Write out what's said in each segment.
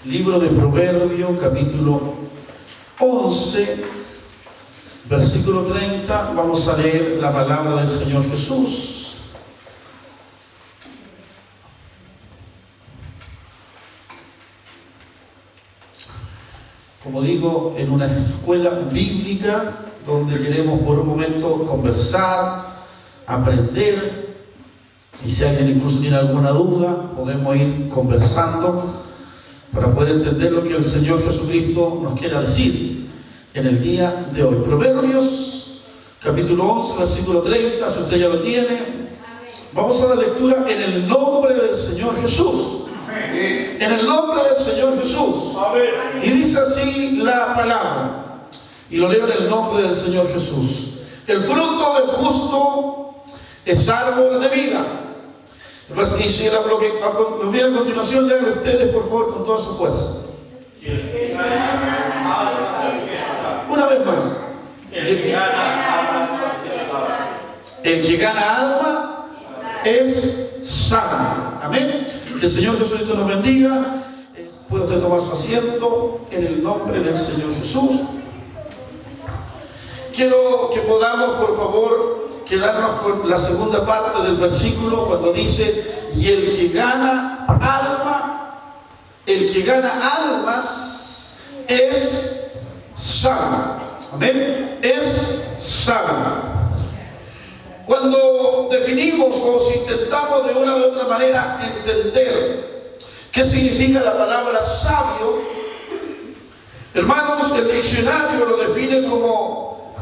Libro de Proverbios, capítulo 11, versículo 30. Vamos a leer la palabra del Señor Jesús. Como digo, en una escuela bíblica donde queremos por un momento conversar, aprender, y si alguien incluso tiene alguna duda, podemos ir conversando para poder entender lo que el Señor Jesucristo nos quiere decir en el día de hoy. Proverbios, capítulo 11, versículo 30, si usted ya lo tiene. Vamos a la lectura en el nombre del Señor Jesús. En el nombre del Señor Jesús. Y dice así la palabra, y lo leo en el nombre del Señor Jesús. El fruto del justo es árbol de vida. Y si lo que viene a continuación, lean ustedes por favor con toda su fuerza. Una vez más. El que gana alma es sano. Amén. Que el Señor Jesucristo nos bendiga. Puede usted tomar su asiento en el nombre del Señor Jesús. Quiero que podamos, por favor, quedarnos con la segunda parte del versículo cuando dice: y el que gana almas es sano. Amén. Es sano. Cuando definimos o si intentamos de una u otra manera entender qué significa la palabra sabio, hermanos, el diccionario lo define como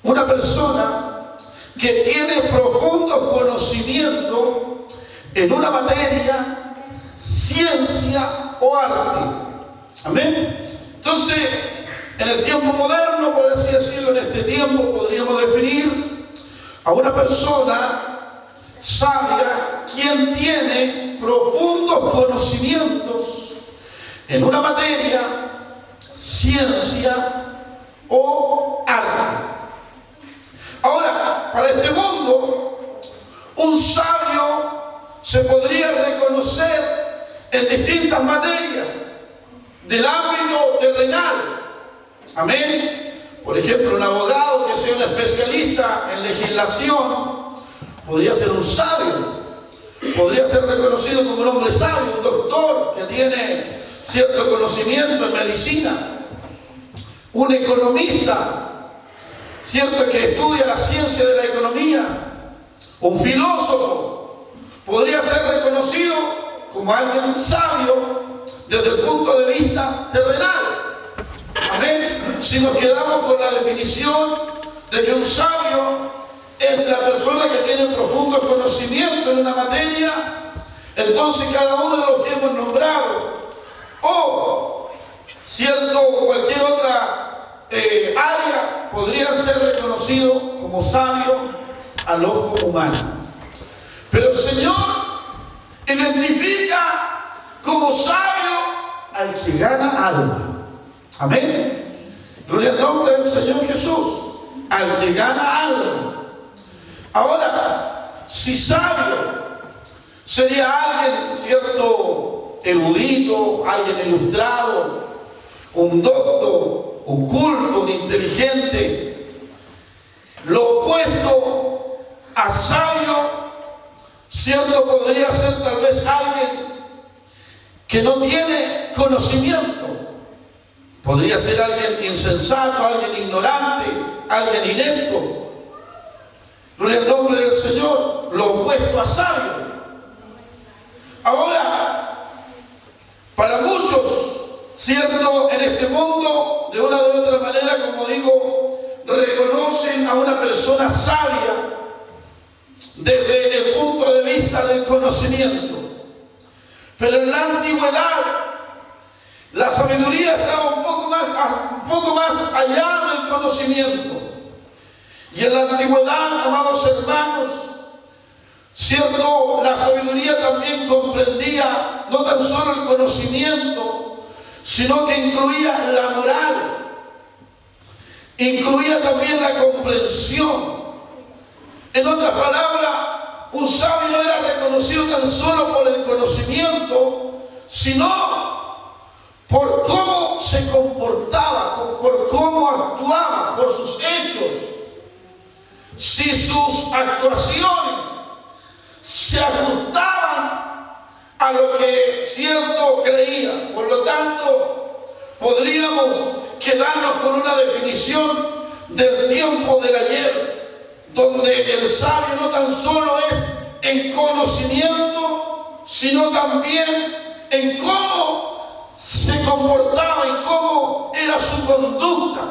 una persona que tiene profundo conocimiento en una materia, ciencia o arte. Amén. Entonces, en el tiempo moderno, por así decirlo, en este tiempo podríamos definir a una persona sabia quien tiene profundos conocimientos en una materia, ciencia o arte. Ahora, para este mundo, un sabio se podría reconocer en distintas materias del ámbito terrenal. Amén. Por ejemplo, un abogado que sea un especialista en legislación podría ser un sabio. Podría ser reconocido como un hombre sabio, un doctor que tiene cierto conocimiento en medicina. Un economista, cierto, que estudia la ciencia de la economía. Un filósofo podría ser reconocido como alguien sabio desde el punto de vista terrenal. Amén. Si nos quedamos con la definición de que un sabio es la persona que tiene profundo conocimiento en una materia, entonces cada uno de los que hemos nombrado, o cierto cualquier otra área, podría ser reconocido como sabio al ojo humano. Pero el Señor identifica como sabio al que gana alma. Amén. Gloria al nombre del Señor Jesús. Al que gana alma. Ahora, si sabio sería alguien, cierto, erudito, alguien ilustrado, un docto, un culto, un inteligente, lo opuesto a sabio, cierto, podría ser tal vez alguien que no tiene conocimiento. Podría ser alguien insensato, alguien ignorante, alguien inepto. Gloria al nombre del Señor, lo opuesto a sabio. Ahora, para muchos, cierto, en este mundo, de una u otra manera, como digo, reconocen a una persona sabia desde el punto de vista del conocimiento. Pero en la antigüedad, la sabiduría estaba un poco más allá del conocimiento. Y en la antigüedad, amados hermanos, cierto, la sabiduría también comprendía no tan solo el conocimiento, sino que incluía la moral, incluía también la comprensión. En otras palabras, un sabio no era reconocido tan solo por el conocimiento, sino por cómo se comportaba, por cómo actuaba, por sus hechos. Si sus actuaciones se ajustaban a lo que cierto creía. Por lo tanto, podríamos quedarnos con una definición del tiempo del ayer, donde el sabio no tan solo es en conocimiento, sino también en cómo se comportaba y cómo era su conducta.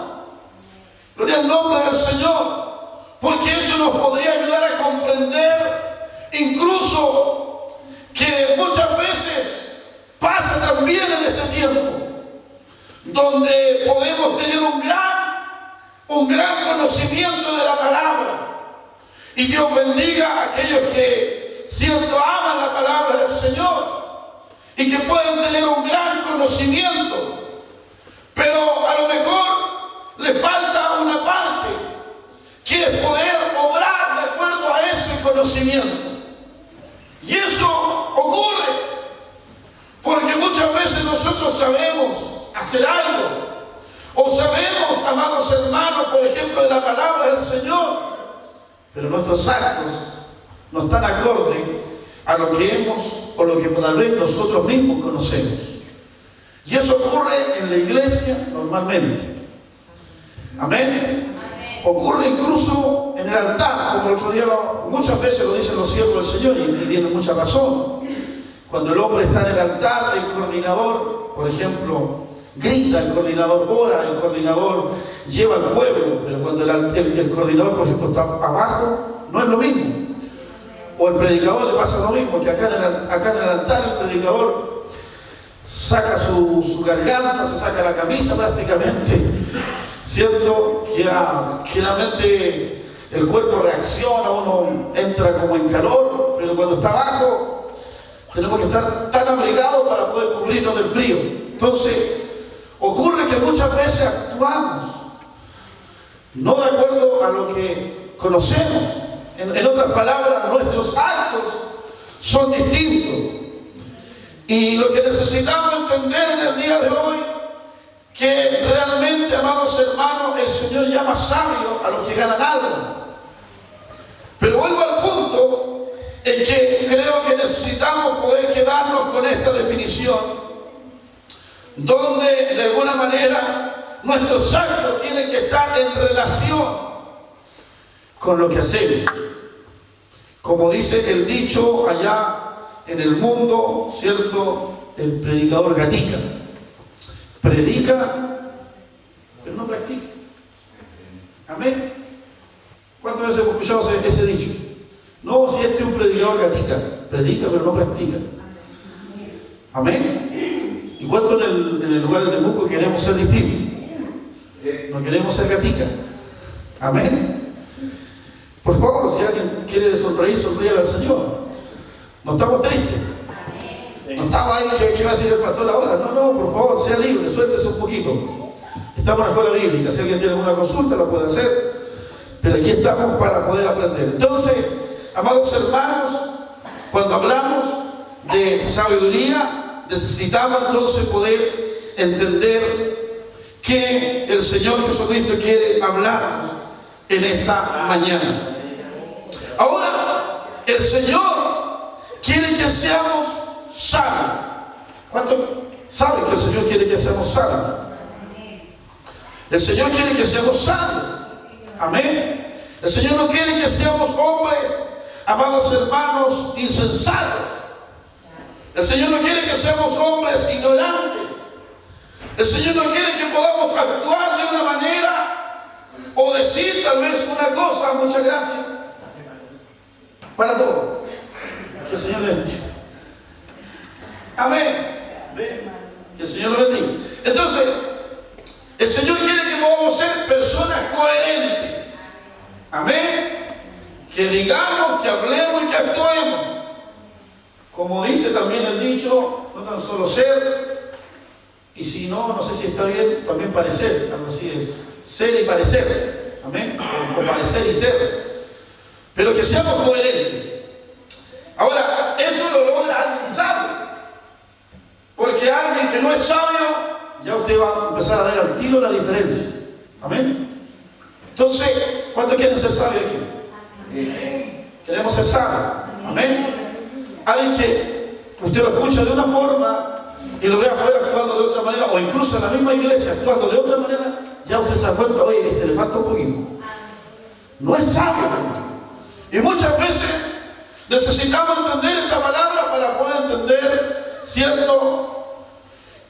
Gloria al nombre del Señor, porque eso nos podría ayudar a comprender incluso que muchas veces pasa también en este tiempo, donde podemos tener un gran conocimiento de la palabra. Y Dios bendiga a aquellos que cierto aman la palabra del Señor y que pueden tener un gran conocimiento, pero a lo mejor le falta una parte, que es poder obrar de acuerdo a ese conocimiento. Y eso ocurre porque muchas veces nosotros sabemos hacer algo, o sabemos, amados hermanos, por ejemplo, de la palabra del Señor, pero nuestros actos no están acorde a lo que hemos o lo que tal vez nosotros mismos conocemos. Y eso ocurre en la iglesia normalmente. Amén. Ocurre incluso en el altar, como el otro día muchas veces lo dicen los siervos del Señor y tienen mucha razón. Cuando el hombre está en el altar, el coordinador, por ejemplo, grita, el coordinador ora, el coordinador lleva al pueblo, pero cuando el coordinador, por ejemplo, está abajo, no es lo mismo. O el predicador le pasa lo mismo, que acá en el altar el predicador saca su garganta, se saca la camisa prácticamente, ¿cierto? Que realmente el cuerpo reacciona, uno entra como en calor, pero cuando está abajo tenemos que estar tan abrigados para poder cubrirnos del frío. Entonces, ocurre que muchas veces actuamos no de acuerdo a lo que conocemos. En otras palabras, nuestros actos son distintos. Y lo que necesitamos entender en el día de hoy, que realmente, amados hermanos, el Señor llama sabio a los que ganan algo. Pero vuelvo al punto en que creo que necesitamos poder quedarnos con esta definición, donde de alguna manera nuestros actos tienen que estar en relación con lo que hacemos. Como dice el dicho allá en el mundo, ¿cierto? El predicador gatica. Predica, pero no practica. Amén. ¿Cuántas veces hemos escuchado ese dicho? No, si este es un predicador gatica. Predica, pero no practica. Amén. ¿Y cuánto en el lugar de Temuco queremos ser distintos? No queremos ser gatica. Amén. Por favor, si alguien quiere sonreír, sonríe al Señor. No estamos tristes. No estamos ahí, ¿qué va a decir el pastor ahora? No, por favor, sea libre, suéltese un poquito. Estamos en la escuela bíblica, si alguien tiene alguna consulta la puede hacer, pero aquí estamos para poder aprender. Entonces, amados hermanos, cuando hablamos de sabiduría, necesitamos entonces poder entender que el Señor Jesucristo quiere hablarnos en esta mañana. Ahora, el Señor quiere que seamos sabios. ¿Cuántos saben que el Señor quiere que seamos sabios? El Señor quiere que seamos sabios. Amén. El Señor no quiere que seamos hombres, amados hermanos, insensatos. El Señor no quiere que seamos hombres ignorantes. El Señor no quiere que podamos actuar de una manera o decir tal vez una cosa. Muchas gracias. Para todo. Que el Señor le bendiga. Amén. Que el Señor lo bendiga. Entonces, el Señor quiere que podamos ser personas coherentes. Amén. Que digamos, que hablemos y que actuemos. Como dice también el dicho, no tan solo ser, y si no sé si está bien, también parecer. Algo así es. Ser y parecer. Amén. O parecer y ser. Pero que seamos coherentes. Ahora, eso lo logra alguien sabio. Porque alguien que no es sabio ya usted va a empezar a ver al tiro la diferencia. Amén. Entonces, ¿cuántos quieren ser sabios aquí? Queremos ser sabios. Amén. Alguien que usted lo escucha de una forma y lo ve afuera actuando de otra manera, o incluso en la misma iglesia actuando de otra manera, ya usted se da cuenta, oye, le falta un poquito. No es sabio, hermano. Y muchas veces necesitamos entender esta palabra para poder entender, ¿cierto?,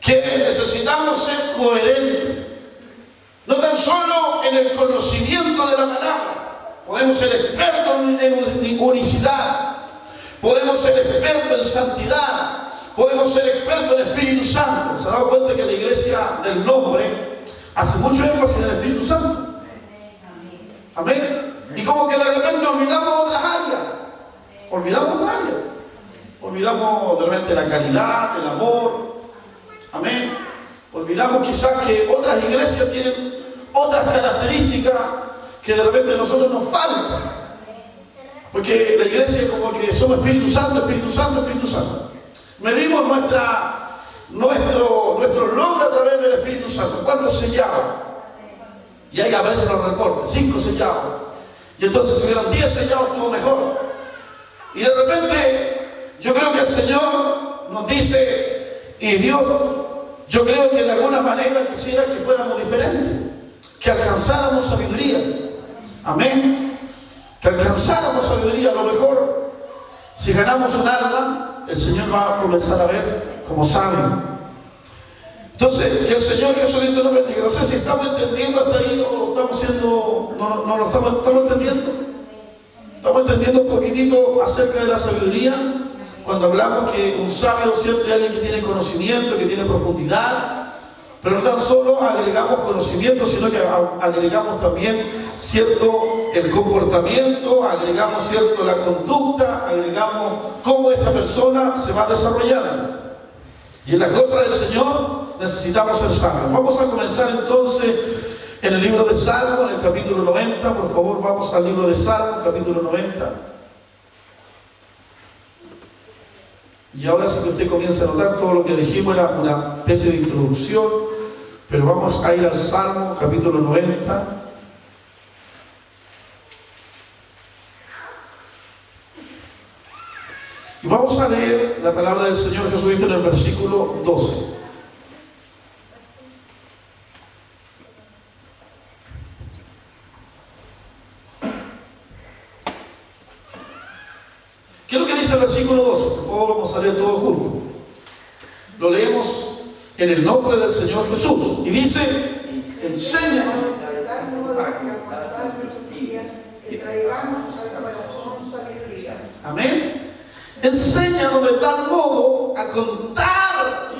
que necesitamos ser coherentes. No tan solo en el conocimiento de la palabra. Podemos ser expertos en unicidad. Podemos ser expertos en santidad. Podemos ser expertos en Espíritu Santo. ¿Se ha dado cuenta que la iglesia del nombre hace mucho énfasis en el Espíritu Santo? Amén. Y como que de repente olvidamos otras áreas. Olvidamos otras áreas. Olvidamos de repente la caridad, el amor. Amén. Olvidamos quizás que otras iglesias tienen otras características que de repente a nosotros nos faltan. Porque la iglesia es como que somos Espíritu Santo, Espíritu Santo, Espíritu Santo. Medimos nuestro logro a través del Espíritu Santo. ¿Cuántos sellados? Y ahí aparecen los reportes, 5 sellados. Y entonces si hubieran 10 sellados, estuvo mejor. Y de repente, yo creo que el Señor nos dice, y Dios, yo creo que de alguna manera quisiera que fuéramos diferentes, que alcanzáramos sabiduría. Amén. Que alcanzáramos sabiduría. A lo mejor, si ganamos un alma, el Señor va a comenzar a ver como sabio. Entonces, que el Señor Jesucristo nos bendiga. No sé si estamos entendiendo hasta ahí o estamos siendo, no lo estamos entendiendo. Estamos entendiendo un poquitito acerca de la sabiduría. Cuando hablamos que un sabio, ¿cierto?, es alguien que tiene conocimiento, que tiene profundidad. Pero no tan solo agregamos conocimiento, sino que agregamos también, ¿cierto?, el comportamiento, agregamos, ¿cierto?, la conducta, agregamos cómo esta persona se va desarrollando. Y en las cosas del Señor necesitamos ser sabios. Vamos a comenzar entonces en el libro de Salmo, en el capítulo 90. Por favor, vamos al libro de Salmo, capítulo 90. Y ahora sí que usted comienza a notar todo lo que dijimos, era una especie de introducción, pero vamos a ir al Salmo, capítulo 90. Y vamos a leer la palabra del Señor Jesucristo en el versículo 12. ¿Qué es lo que dice el versículo 12? Por favor, vamos a leer todo juntos. Lo leemos en el nombre del Señor Jesús. Y dice, enséñanos que traigamos al corazón sabiduría. Amén. Enséñanos de tal modo a contar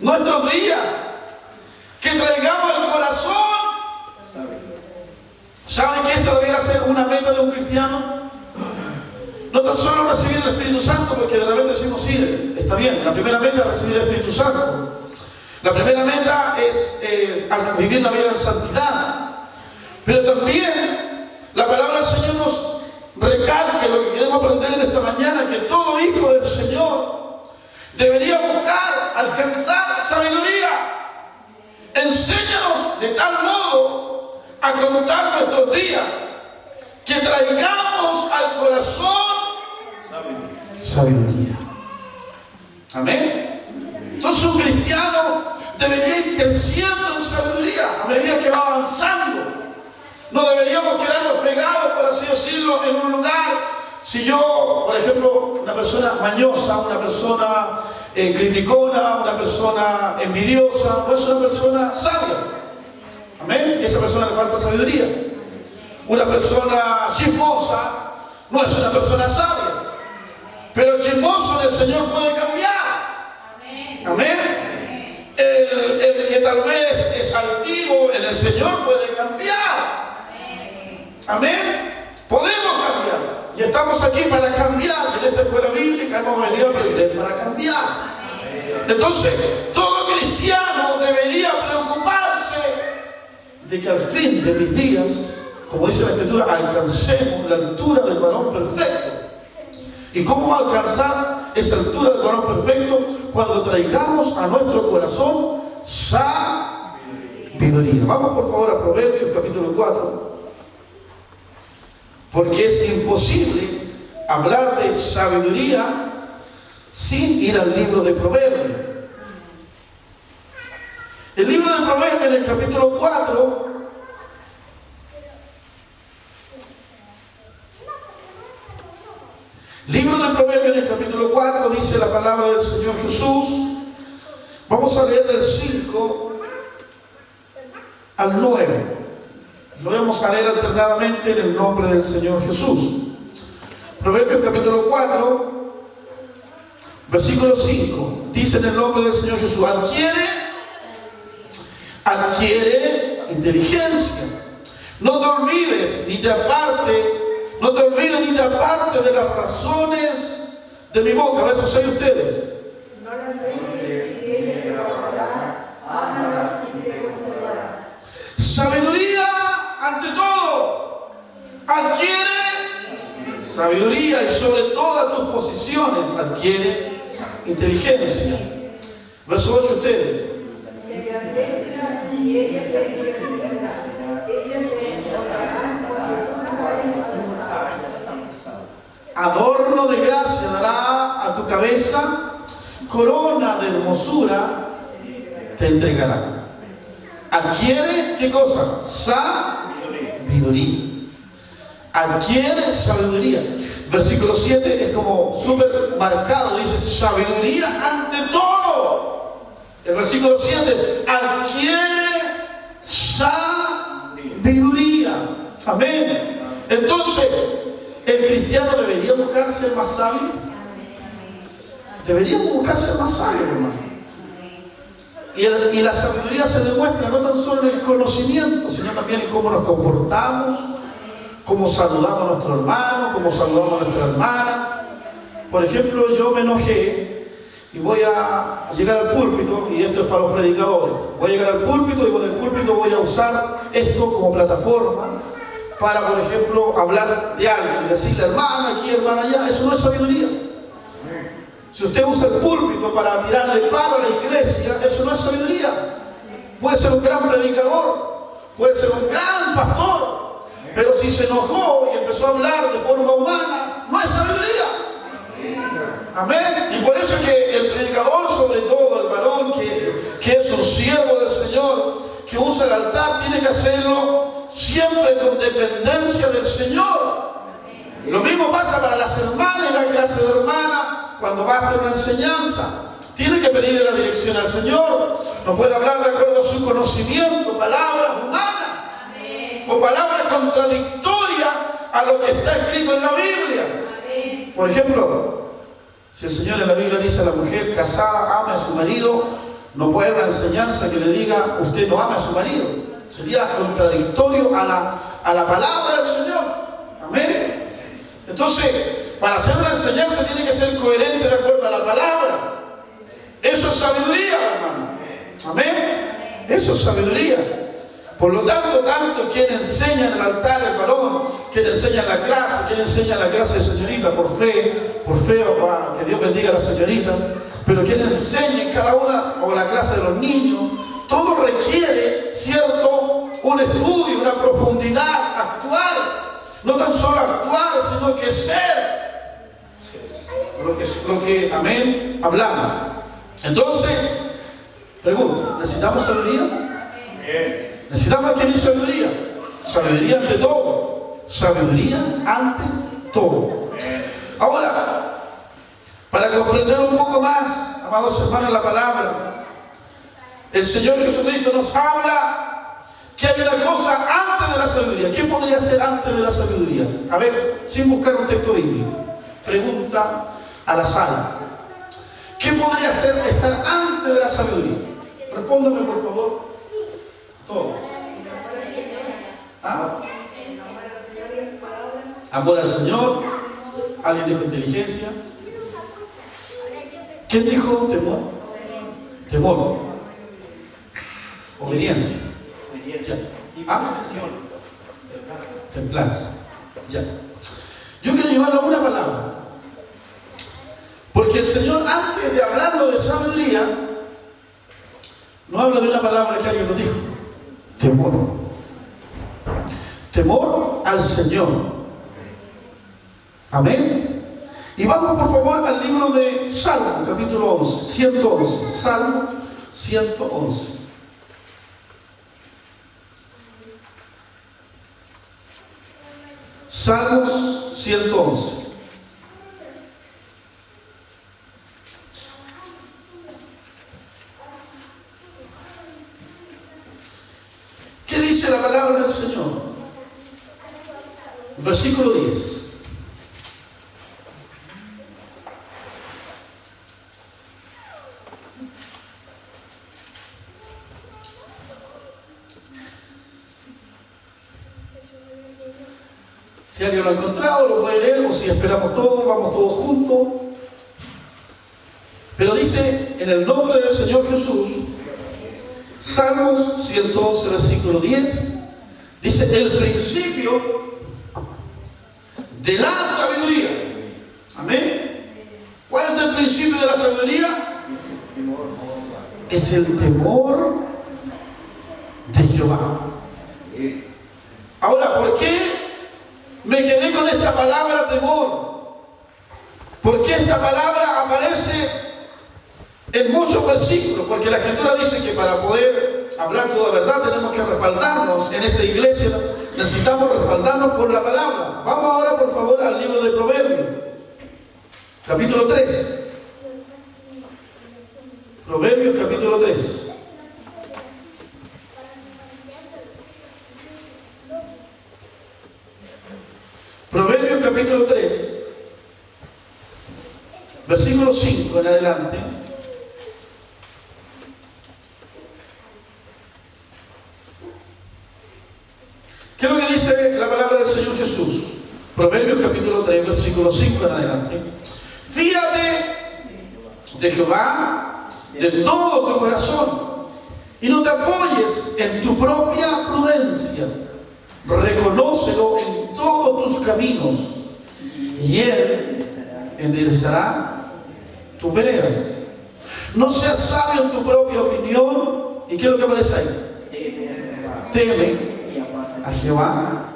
nuestros días que traigamos al corazón. ¿Saben que esta debería ser una meta de un cristiano? No tan solo recibir el Espíritu Santo, porque de repente decimos, sí, está bien, la primera meta es recibir el Espíritu Santo. La primera meta es vivir la vida en santidad. Pero también la palabra del Señor nos recalca lo que queremos aprender en esta mañana, que todo hijo del Señor debería buscar alcanzar sabiduría. Enséñanos de tal modo a contar nuestros días que traigamos al corazón sabiduría. Amén. Entonces un cristiano debería ir creciendo en sabiduría a medida que va avanzando. No deberíamos quedarnos pegados, por así decirlo, en un lugar. Si yo, por ejemplo, una persona mañosa, una persona criticona, una persona envidiosa, no es una persona sabia. Amén. Esa persona le falta sabiduría. Una persona chismosa no es una persona sabia. Pero el chismoso del Señor puede cambiar. Amén. El que tal vez es altivo en el Señor puede cambiar. Amén. Podemos cambiar. Y estamos aquí para cambiar. En esta escuela bíblica hemos venido a aprender para cambiar. Entonces, todo cristiano debería preocuparse de que al fin de mis días, como dice la Escritura, alcancemos la altura del varón perfecto. ¿Y cómo alcanzar esa altura del varón perfecto? Cuando traigamos a nuestro corazón sabiduría. Vamos por favor a Proverbios capítulo 4, porque es imposible hablar de sabiduría sin ir al libro de Proverbios. El libro de Proverbios en el capítulo 4 libro de Proverbios en el capítulo 4 dice la palabra del Señor Jesús. Vamos a leer del 5 al 9. Lo vamos a leer alternadamente en el nombre del Señor Jesús. Proverbios capítulo 4, versículo 5. Dice en el nombre del Señor Jesús: adquiere inteligencia. No te olvides ni te aparte de las razones de mi boca. Verso 6 ustedes. Sabiduría ante todo. Adquiere sabiduría, y sobre todas tus posiciones adquiere inteligencia. Verso 8 ustedes. Adorno de gracia dará a tu cabeza, corona de hermosura te entregará. Adquiere, ¿qué cosa? Sabiduría. Adquiere sabiduría. Versículo 7 es como súper marcado, dice sabiduría ante todo. El versículo 7, adquiere sabiduría. Amén. Entonces, ¿el cristiano debería buscar ser más sabio? Deberíamos buscar ser más sabios, hermano. Y la sabiduría se demuestra no tan solo en el conocimiento, sino también en cómo nos comportamos, cómo saludamos a nuestro hermano, cómo saludamos a nuestra hermana. Por ejemplo, yo me enojé y voy a llegar al púlpito, y esto es para los predicadores. Voy a llegar al púlpito y del púlpito voy a usar esto como plataforma para, por ejemplo, hablar de alguien y decirle hermana aquí, hermana allá. Eso no es sabiduría. Si usted usa el púlpito para tirarle palo a la iglesia, eso no es sabiduría. Puede ser un gran predicador, puede ser un gran pastor, pero si se enojó y empezó a hablar de forma humana, no es sabiduría. Amén. Y por eso es que el predicador, sobre todo el varón que es un siervo del Señor, que usa el altar, tiene que hacerlo siempre con dependencia del Señor. Lo mismo pasa para las hermanas y la clase de hermanas. Cuando va a hacer una enseñanza, tiene que pedirle la dirección al Señor. No puede hablar de acuerdo a su conocimiento, palabras humanas o palabras contradictorias a lo que está escrito en la Biblia. Por ejemplo, si el Señor en la Biblia dice a la mujer casada ame a su marido, no puede haber una enseñanza que le diga usted no ama a su marido. Sería contradictorio a la palabra del Señor. Amén. Entonces, para hacer una enseñanza tiene que ser coherente de acuerdo a la palabra. Eso es sabiduría, hermano. Amén. Eso es sabiduría. Por lo tanto quien enseña en el altar el varón, quien enseña en la clase, quien enseña en la clase de señorita, por fe, para que Dios bendiga a la señorita, pero quien enseña en cada una, o la clase de los niños, todo requiere un estudio, una profundidad, actuar. No tan solo actuar, sino que ser lo que amén, hablamos. Entonces, pregunto, ¿necesitamos sabiduría? Necesitamos adquirir sabiduría. Sabiduría ante todo. Sabiduría ante todo. Ahora, para comprender un poco más, amados hermanos, la palabra, el Señor Jesucristo nos habla que hay una cosa antes de la sabiduría. ¿Qué podría ser antes de la sabiduría? A ver, sin buscar un texto bíblico. Pregunta al azar. ¿Qué podría estar antes de la sabiduría? Respóndame, por favor. Todo. ¿Ah? Amor al Señor. ¿Alguien dijo inteligencia? ¿Quién dijo temor? Temor. Obediencia. Ya. ¿Ah? Templanza. Ya. Yo quiero llevarlo a una palabra. Porque el Señor, antes de hablarlo de sabiduría, nos habla de una palabra que alguien nos dijo: temor. Temor al Señor. Amén. Y vamos por favor al libro de Salmo, capítulo 11, 111. Salmo 111. Salmos 111. ¿Qué dice la palabra del Señor? Versículo 10. Si alguien lo ha encontrado, lo puede leer, o si esperamos todos, vamos todos juntos. Pero dice, en el nombre del Señor Jesús, Salmos 111, versículo 10, dice: el principio de la sabiduría. Amén. ¿Cuál es el principio de la sabiduría? Es el temor de Jehová. Ahora, ¿por qué me quedé con esta palabra temor? Porque esta palabra aparece en muchos versículos, porque la Escritura dice que para poder hablar toda verdad tenemos que respaldarnos. En esta iglesia necesitamos respaldarnos por la palabra. Vamos ahora por favor al libro de Proverbios, capítulo 3. Proverbios capítulo 3. Proverbios capítulo 3, versículo 5 en adelante. ¿Qué es lo que dice la palabra del Señor Jesús? Proverbios capítulo 3, versículo 5 en adelante. Fíjate de Jehová de todo tu corazón y no te apoyes en tu propia prudencia. Reconócelo en todos tus caminos y Él enderezará tus veredas. No seas sabio en tu propia opinión. ¿Y qué es lo que aparece ahí? Teme a Jehová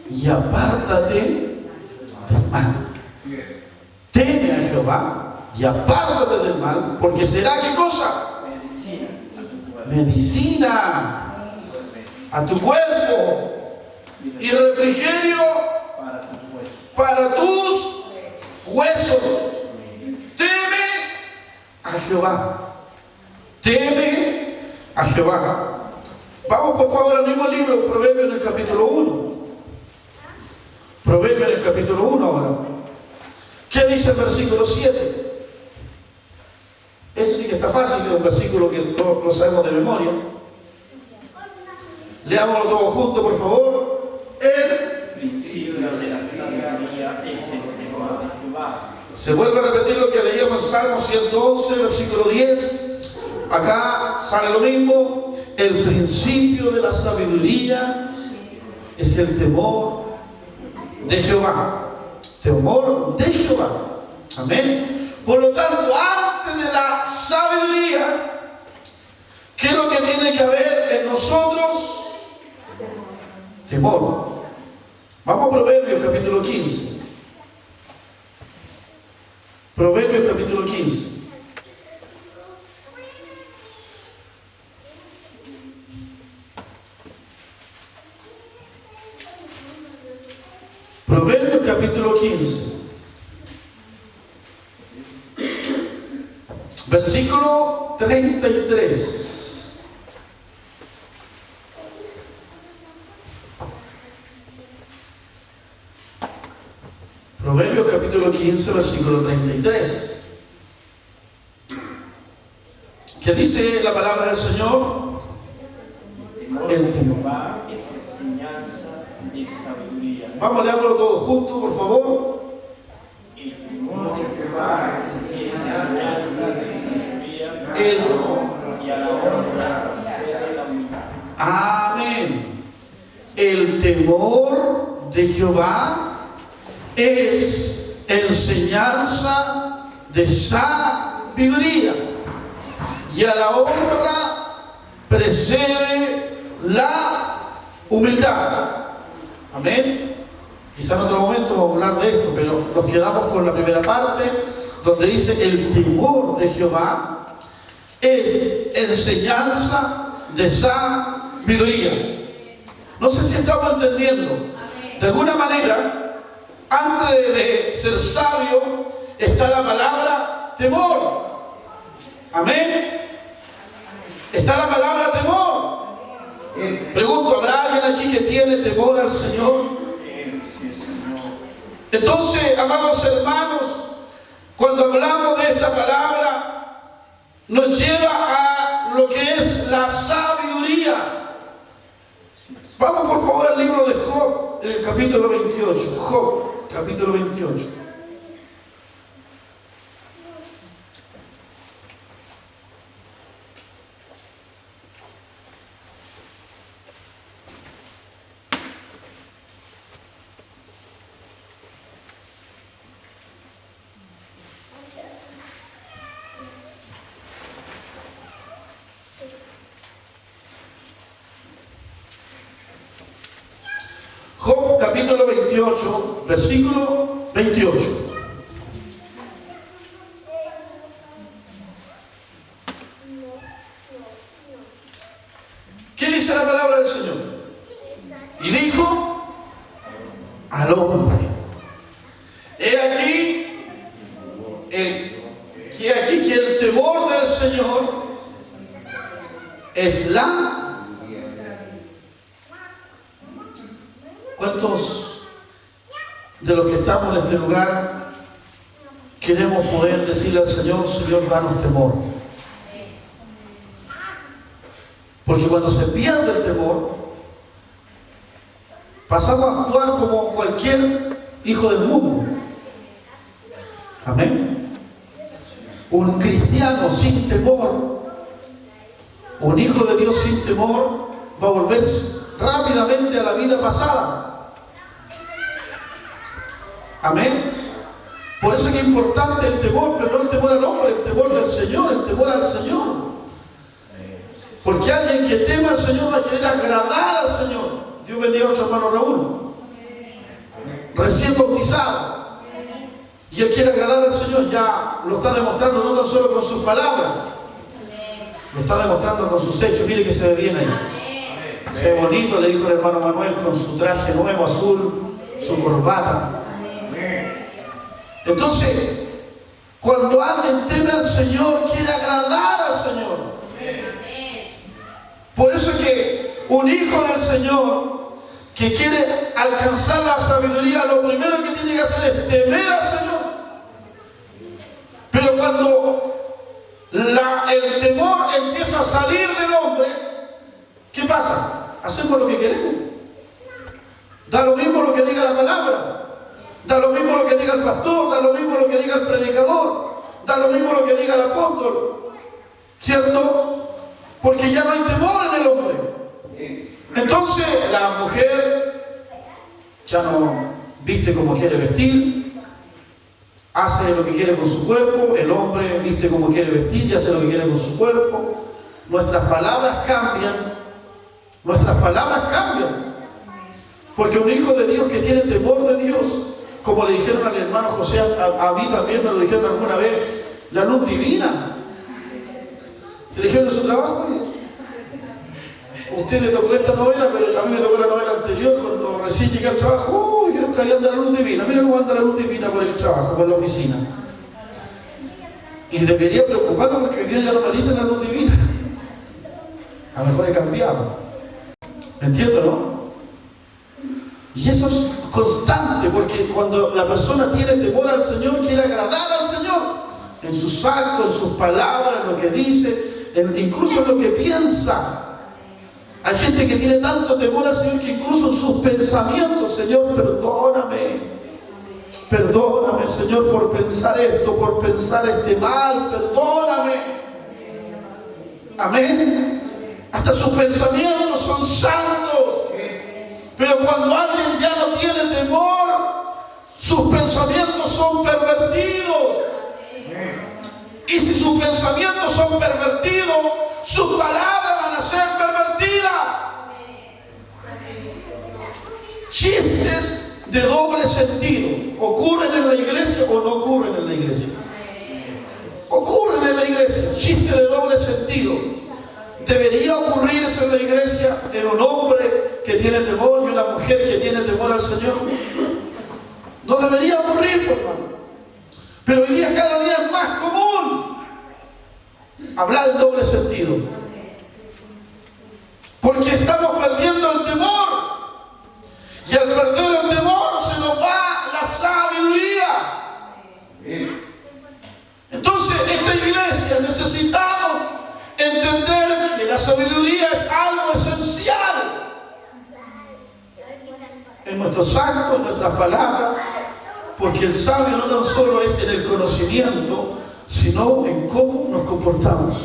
y apártate del mal. Teme a Jehová y apártate del mal, porque será, ¿qué cosa? Medicina a tu cuerpo y refrigerio para tus huesos. Teme a Jehová. Teme a Jehová. Vamos por favor al mismo libro, Proverbios en el capítulo 1. Proverbios en el capítulo 1 ahora. ¿Qué dice el versículo 7? Ese sí que está fácil, es un versículo que lo sabemos de memoria. Leámoslo todos juntos, por favor. El principio de la sabiduría es el temor de Jehová. Se vuelve a repetir lo que leíamos en Salmo 111, versículo 10. Acá sale lo mismo. El principio de la sabiduría es el temor de Jehová. Temor de Jehová. Amén. Por lo tanto, antes de la sabiduría, ¿qué es lo que tiene que haber en nosotros? Temor. Vamos a Proverbios capítulo 15. Proverbios capítulo 15. Proverbios capítulo 15. Versículo 33. Proverbios capítulo 15, versículo 33. ¿Qué dice la palabra del Señor? El temor es enseñanza de sabiduría. Vamos a leerlo todos juntos, por favor. El temor de Jehová es enseñanza de sabiduría. Y a la honra procede la humildad. Amén. El temor de Jehová es enseñanza de sabiduría, y a la honra precede la humildad. Amén. Quizá en otro momento vamos a hablar de esto, pero nos quedamos con la primera parte, donde dice: el temor de Jehová es enseñanza de sabiduría. No sé si estamos entendiendo. De alguna manera, antes de ser sabio, está la palabra temor. Amén. Está la palabra temor. Pregunto, ¿habrá alguien aquí que tiene temor al Señor? Entonces, amados hermanos, cuando hablamos de esta palabra, nos lleva a lo que es la sabiduría. Vamos por favor al libro de Job, en el capítulo 28. Job, capítulo 28. Job capítulo 28, versículo 28. ¿Qué dice la palabra del Señor? Y dijo al hombre: he aquí que el temor del Señor es la... ¿Cuántos de los que estamos en este lugar queremos poder decirle al Señor: Señor, danos temor? Porque cuando se pierde el temor, pasamos a actuar como cualquier hijo del mundo. Amén. Un cristiano sin temor, un hijo de Dios sin temor, va a volver rápidamente a la vida pasada. Amén. Por eso es que es importante el temor, pero no el temor al hombre, el temor del Señor, el temor al Señor. Porque alguien que teme al Señor va a querer agradar al Señor. Dios bendiga a nuestro hermano Raúl, recién bautizado, y él quiere agradar al Señor. Ya lo está demostrando no tan solo con sus palabras, lo está demostrando con sus hechos. Mire que se ve bien ahí, se ve bonito, le dijo el hermano Manuel, con su traje nuevo azul, su corbata. Entonces, cuando alguien teme al Señor, quiere agradar al Señor. Por eso es que un hijo del Señor que quiere alcanzar la sabiduría, lo primero que tiene que hacer es temer al Señor. Pero cuando el temor empieza a salir del hombre, ¿qué pasa? Hacemos lo que queremos. Da lo mismo lo que diga la palabra. Da lo mismo lo que diga el pastor, da lo mismo lo que diga el predicador, da lo mismo lo que diga el apóstol, ¿cierto? Porque ya no hay temor en el hombre. Entonces la mujer ya no viste como quiere vestir, hace lo que quiere con su cuerpo. El hombre viste como quiere vestir y hace lo que quiere con su cuerpo. Nuestras palabras cambian. Nuestras palabras cambian. Porque un hijo de Dios que tiene temor de Dios, como le dijeron al hermano José, a mí también me lo dijeron alguna vez, la luz divina. Se le dijeron en su trabajo: usted le tocó esta novela, pero a mí me tocó la novela anterior, cuando recién llegué al trabajo. Dijeron que había anda la luz divina. Mira cómo anda la luz divina por el trabajo, por la oficina. Y debería preocuparme porque hoy día ya no me dicen la luz divina. A lo mejor he cambiado. ¿Me entiendo, no? Y eso es constante, porque cuando la persona tiene temor al Señor, quiere agradar al Señor en sus actos, en sus palabras, en lo que dice, incluso en lo que piensa. Hay gente que tiene tanto temor al Señor que incluso en sus pensamientos: Señor, perdóname, perdóname, Señor, por pensar esto, por pensar este mal, perdóname. Amén. Hasta sus pensamientos son santos. Pero cuando alguien ya no tiene temor, sus pensamientos son pervertidos. Y si sus pensamientos son pervertidos, sus palabras van a ser chistes de doble sentido. ¿Ocurren en la iglesia o no ocurren en la iglesia? Ocurren en la iglesia, chistes de doble sentido. ¿Debería ocurrirse en la iglesia en un hombre que tiene temor y una mujer que tiene temor al Señor? No debería ocurrir, hermano. Pero hoy día cada día es más común hablar en doble sentido. Porque estamos perdiendo el temor. Y al perder el temor se nos va la sabiduría. Entonces, esta iglesia necesitamos entender que la sabiduría es algo esencial en nuestros actos, en nuestras palabras, porque el sabio no tan solo es en el conocimiento, sino en cómo nos comportamos.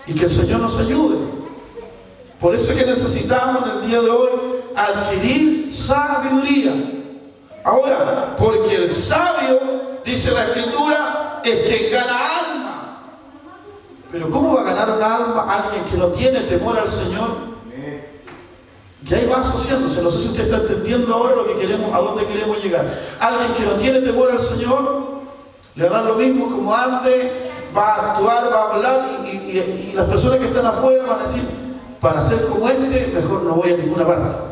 Y que el Señor nos ayude. Por eso es que necesitamos en el día de hoy adquirir sabiduría. Ahora, porque el sabio, dice la Escritura, es que gana alma. Pero ¿cómo va a ganar un alma alguien que no tiene temor al Señor? Que ahí va asociándose. No sé si usted está entendiendo ahora lo que queremos, a dónde queremos llegar. Alguien que no tiene temor al Señor, le da lo mismo como ande, va a actuar, va a hablar, y las personas que están afuera van a decir, para ser como este, mejor no voy a ninguna parte.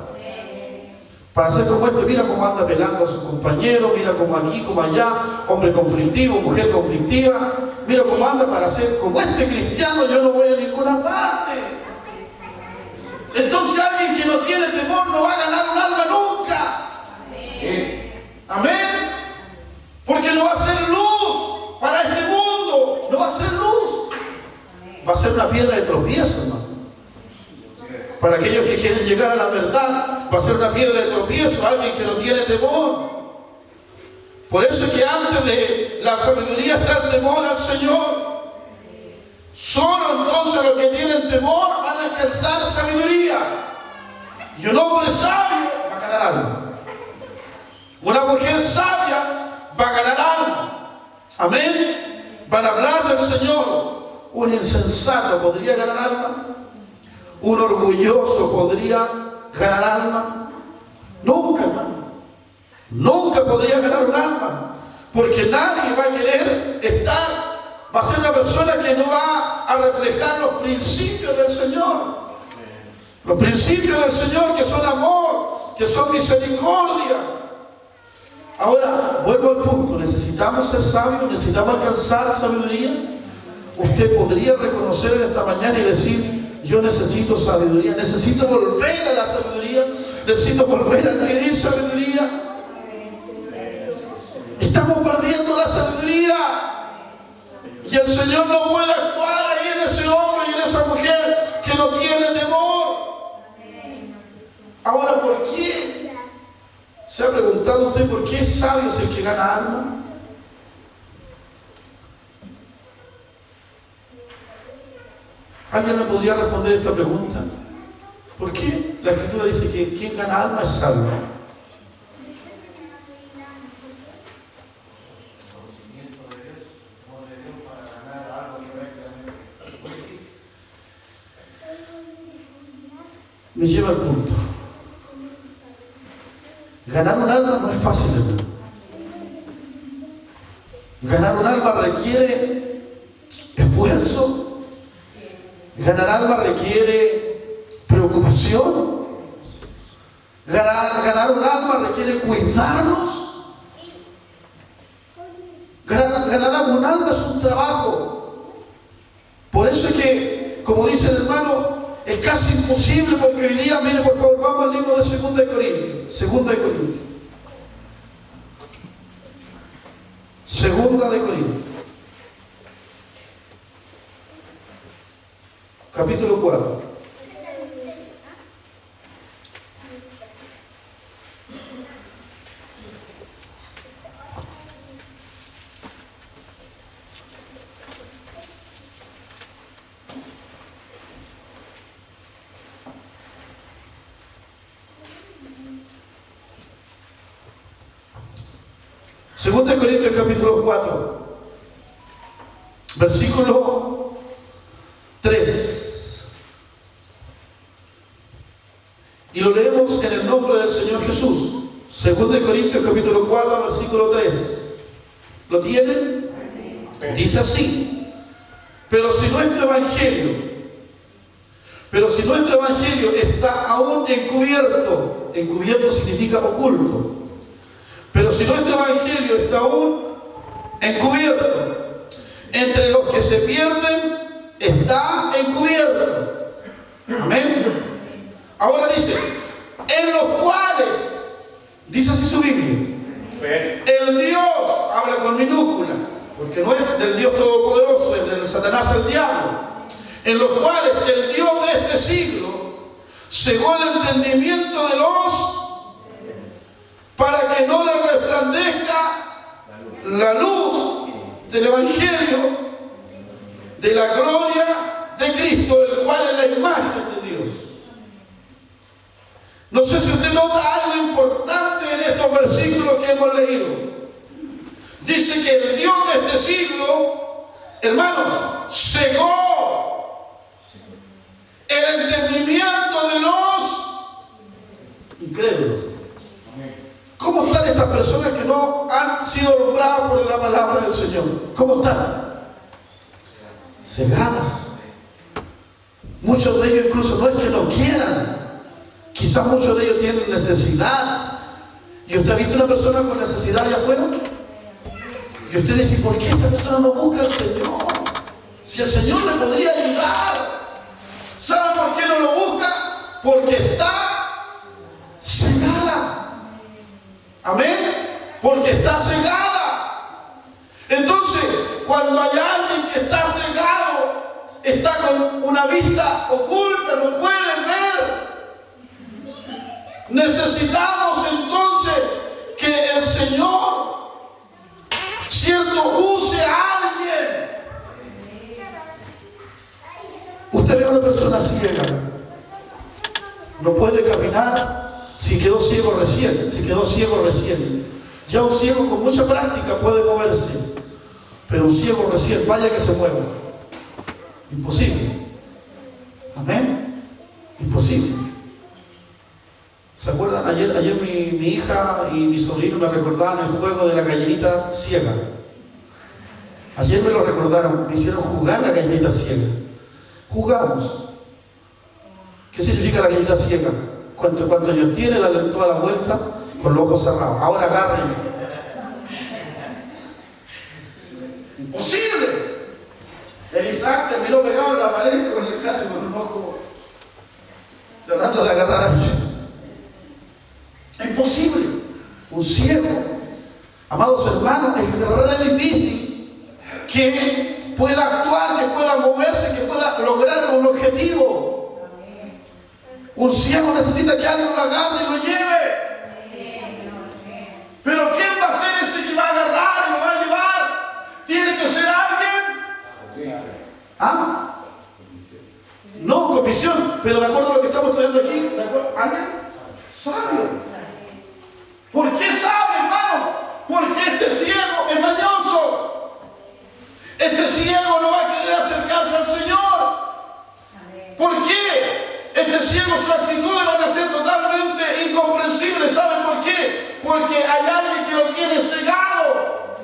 Para ser como este, mira cómo anda pelando a su compañero, mira cómo aquí, como allá, hombre conflictivo, mujer conflictiva, mira cómo anda. Para ser como este cristiano, yo no voy a ninguna parte. Entonces alguien que no tiene temor no va a ganar un alma nunca. Amén. Porque no va a ser luz para este mundo, no va a ser luz. Va a ser una piedra de tropiezo, hermano. Para aquellos que quieren llegar a la verdad, va a ser una piedra de tropiezo, alguien que no tiene temor. Por eso es que antes de la sabiduría está el temor al Señor. Solo entonces los que tienen temor van a alcanzar sabiduría. Y un hombre sabio va a ganar alma. Una mujer sabia va a ganar alma. Amén. Van a hablar del Señor. Un insensato podría ganar alma. Un orgulloso podría ganar alma. Nunca, hermano. Nunca podría ganar un alma. Porque nadie va a querer estar. Va a ser una persona que no va a reflejar los principios del Señor. Los principios del Señor, que son amor, que son misericordia. Ahora, vuelvo al punto. ¿Necesitamos ser sabios? ¿Necesitamos alcanzar sabiduría? Usted podría reconocer en esta mañana y decir, yo necesito sabiduría, necesito volver a la sabiduría, necesito volver a adquirir sabiduría. Estamos perdiendo la sabiduría. Y el Señor no puede actuar ahí en ese hombre y en esa mujer que no tiene temor. Ahora, ¿por qué? ¿Se ha preguntado usted por qué sabio es el que gana alma? ¿Alguien me podría responder esta pregunta? ¿Por qué la Escritura dice que quien gana alma es sabio? Me lleva al punto. Ganar un alma no es fácil, hermano. Ganar un alma requiere esfuerzo. Ganar alma requiere preocupación. Ganar un alma requiere cuidarnos. Ganar un alma es un trabajo. Por eso es que, como dice el hermano, es casi imposible, porque hoy día, mire por favor, vamos al libro de 2 de Corintios. 2 de Corintios. 2 de Corintios. Capítulo 4. Según de Corintios capítulo 4, versículo 3. Y lo leemos en el nombre del Señor Jesús. 2 Corintios capítulo 4, versículo 3. ¿Lo tienen? Dice así: pero si nuestro evangelio está aún encubierto, encubierto significa oculto, pero si nuestro evangelio está aún encubierto, entre los que se pierden está encubierto. Amén. Ahora dice, en los cuales, dice así su Biblia, el Dios, habla con minúscula, porque no es del Dios Todopoderoso, es del Satanás, el diablo, en los cuales el Dios de este siglo cegó el entendimiento de los, para que no le resplandezca la luz del Evangelio de la gloria de Cristo, el cual es la imagen de Dios. No sé si usted nota algo importante en estos versículos que hemos leído. Dice que el Dios de este siglo, hermanos, cegó el entendimiento de los incrédulos. ¿Cómo están estas personas que no han sido nombradas por la palabra del Señor? ¿Cómo están? Cegadas. Muchos de ellos incluso no es que no quieran. Quizás muchos de ellos tienen necesidad. ¿Y usted ha visto una persona con necesidad allá afuera? Y usted dice, ¿por qué esta persona no busca al Señor? Si el Señor le podría ayudar. ¿Saben por qué no lo busca? Porque está cegada. Amén. Porque está cegada. Entonces, cuando hay alguien que está cegado, está con una vista oculta, no puede ver. Necesitamos entonces que el Señor, cierto, use a alguien. Usted ve a una persona ciega, no puede caminar si quedó ciego recién. Ya un ciego con mucha práctica puede moverse, pero un ciego recién, vaya que se mueva. Imposible. Amén. Imposible. ¿Se acuerdan? Ayer mi hija y mi sobrino me recordaban el juego de la gallinita ciega. Ayer me lo recordaron, me hicieron jugar la gallinita ciega. Jugamos. ¿Qué significa la gallinita ciega? Cuando ellos tienen toda la vuelta con los ojos cerrados. Ahora agárrenme. Imposible. El Isaac terminó pegado en la pared con el casi con un ojo tratando de agarrar a alguien. Imposible. Un ciego. Amados hermanos, es re difícil que pueda actuar, que pueda moverse, que pueda lograr un objetivo. Un ciego necesita que alguien lo agarre y lo lleve. Pero ¿quién va a ser ese que va a agarrar y lo va a llevar? Tiene que ser alguien. ¿Ah? No, comisión. Pero de acuerdo a lo que estamos estudiando aquí, ¿alguien? Sabio. ¿Por qué sabe, hermano? Porque este ciego es mañoso. Este ciego no va a querer acercarse al Señor. ¿Por qué? Este ciego, su actitud le van a ser totalmente incomprensible. ¿Saben por qué? Porque hay alguien que lo tiene cegado.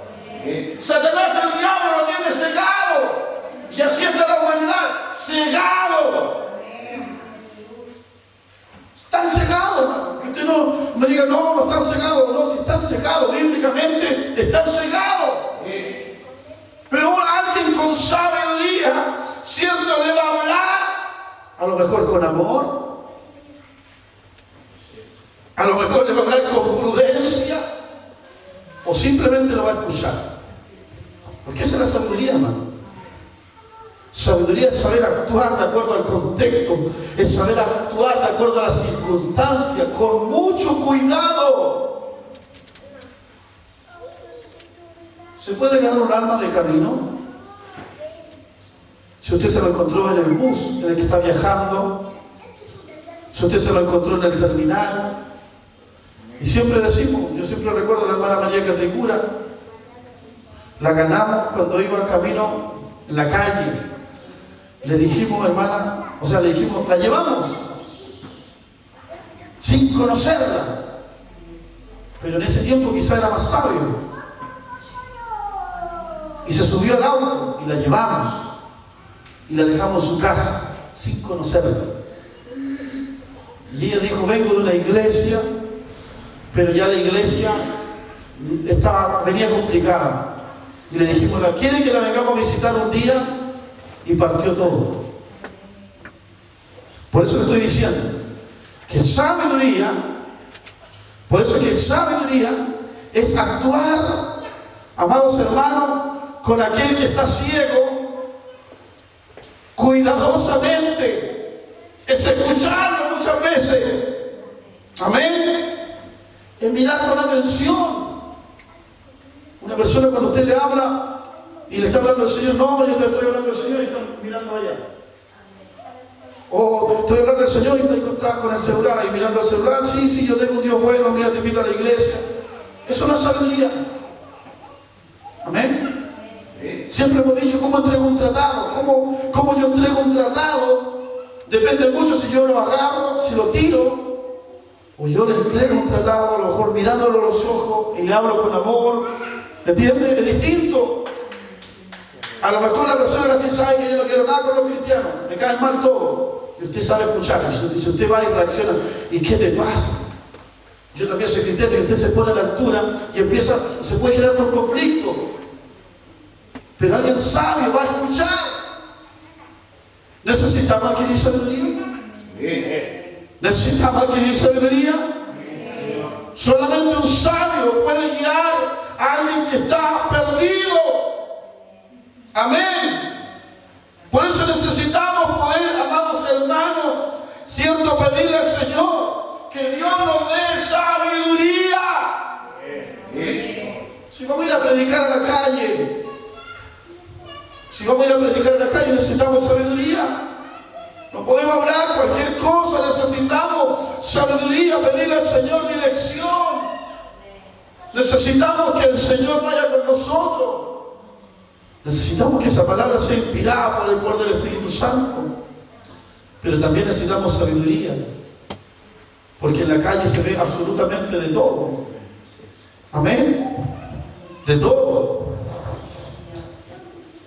Satanás, el diablo, lo tiene cegado. Y así está la humanidad, cegado. Están cegados. Que usted no me diga, no están cegados. No, si están cegados, bíblicamente están cegados. Pero alguien con sabiduría, ¿cierto? Le va a hablar, a lo mejor con amor, a lo mejor le va a hablar con prudencia, o simplemente lo va a escuchar. Porque esa es la sabiduría, hermano. Sabiduría es saber actuar de acuerdo al contexto, es saber actuar de acuerdo a las circunstancias, con mucho cuidado. ¿Se puede ganar un alma de camino? Si usted se lo encontró en el bus en el que está viajando, si usted se lo encontró en el terminal, y siempre decimos, yo siempre recuerdo a la hermana María Catricura, la ganamos cuando iba camino en la calle. Le dijimos, hermana, la llevamos. sin conocerla. Pero en ese tiempo quizá era más sabio. Y se subió al auto y la llevamos. Y la dejamos en su casa, sin conocerla. Y ella dijo, vengo de una iglesia, pero ya la iglesia venía complicada. Y le dijimos, ¿quiere que la vengamos a visitar un día? Y partió todo. Por eso le estoy diciendo que sabiduría, por eso que sabiduría es actuar, amados hermanos, con aquel que está ciego, cuidadosamente, es escucharlo muchas veces. Amén. Es mirar con atención. Una persona cuando usted le habla y le está hablando al Señor, no, yo te estoy hablando al Señor y está mirando allá. O estoy hablando del Señor y estoy con el celular ahí mirando el celular. Sí, yo tengo un Dios bueno, mira, te invito a la iglesia. Eso no es sabiduría. Amén. Siempre hemos dicho cómo entrego un tratado. Cómo yo entrego un tratado depende mucho si yo lo agarro, si lo tiro, o yo le entrego un tratado, a lo mejor mirándolo a los ojos y le hablo con amor. ¿Entiendes? Es distinto. A lo mejor la persona así sabe que yo no quiero nada con los cristianos, me caen mal todo. Y usted sabe escuchar. Y si usted va y reacciona, ¿y qué te pasa? Yo también soy cristiano y usted se pone a la altura y se puede generar otro conflicto. Pero alguien sabio va a escuchar. ¿Necesitamos adquirir sabiduría? ¿Necesitamos adquirir sabiduría? Solamente un sabio puede guiar a alguien que está perdido. Amén. Por eso necesitamos poder, amados hermanos, cierto, pedirle al Señor que Dios nos dé sabiduría. Si vamos a ir a predicar a la calle, necesitamos sabiduría. No podemos hablar cualquier cosa, necesitamos sabiduría, pedirle al Señor dirección. Necesitamos que el Señor vaya con nosotros. Necesitamos que esa palabra sea inspirada por el poder del Espíritu Santo. Pero también necesitamos sabiduría. Porque en la calle se ve absolutamente de todo. Amén. De todo.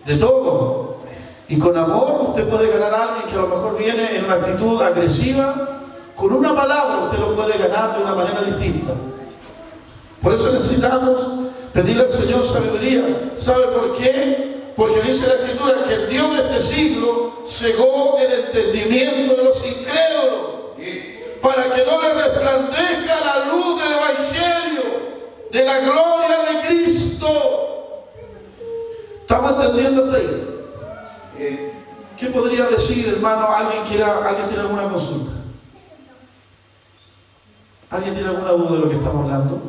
De todo. Y con amor usted puede ganar a alguien que a lo mejor viene en una actitud agresiva. Con una palabra usted lo puede ganar de una manera distinta. Por eso necesitamos pedirle al Señor sabiduría. ¿Sabe por qué? Porque dice la Escritura que el Dios de este siglo cegó el entendimiento de los incrédulos para que no le resplandezca la luz del Evangelio, de la gloria de Cristo. ¿Estamos entendiendo hasta ahí? ¿Qué podría decir, hermano? ¿Alguien tiene alguna consulta? ¿Alguien tiene alguna duda de lo que estamos hablando?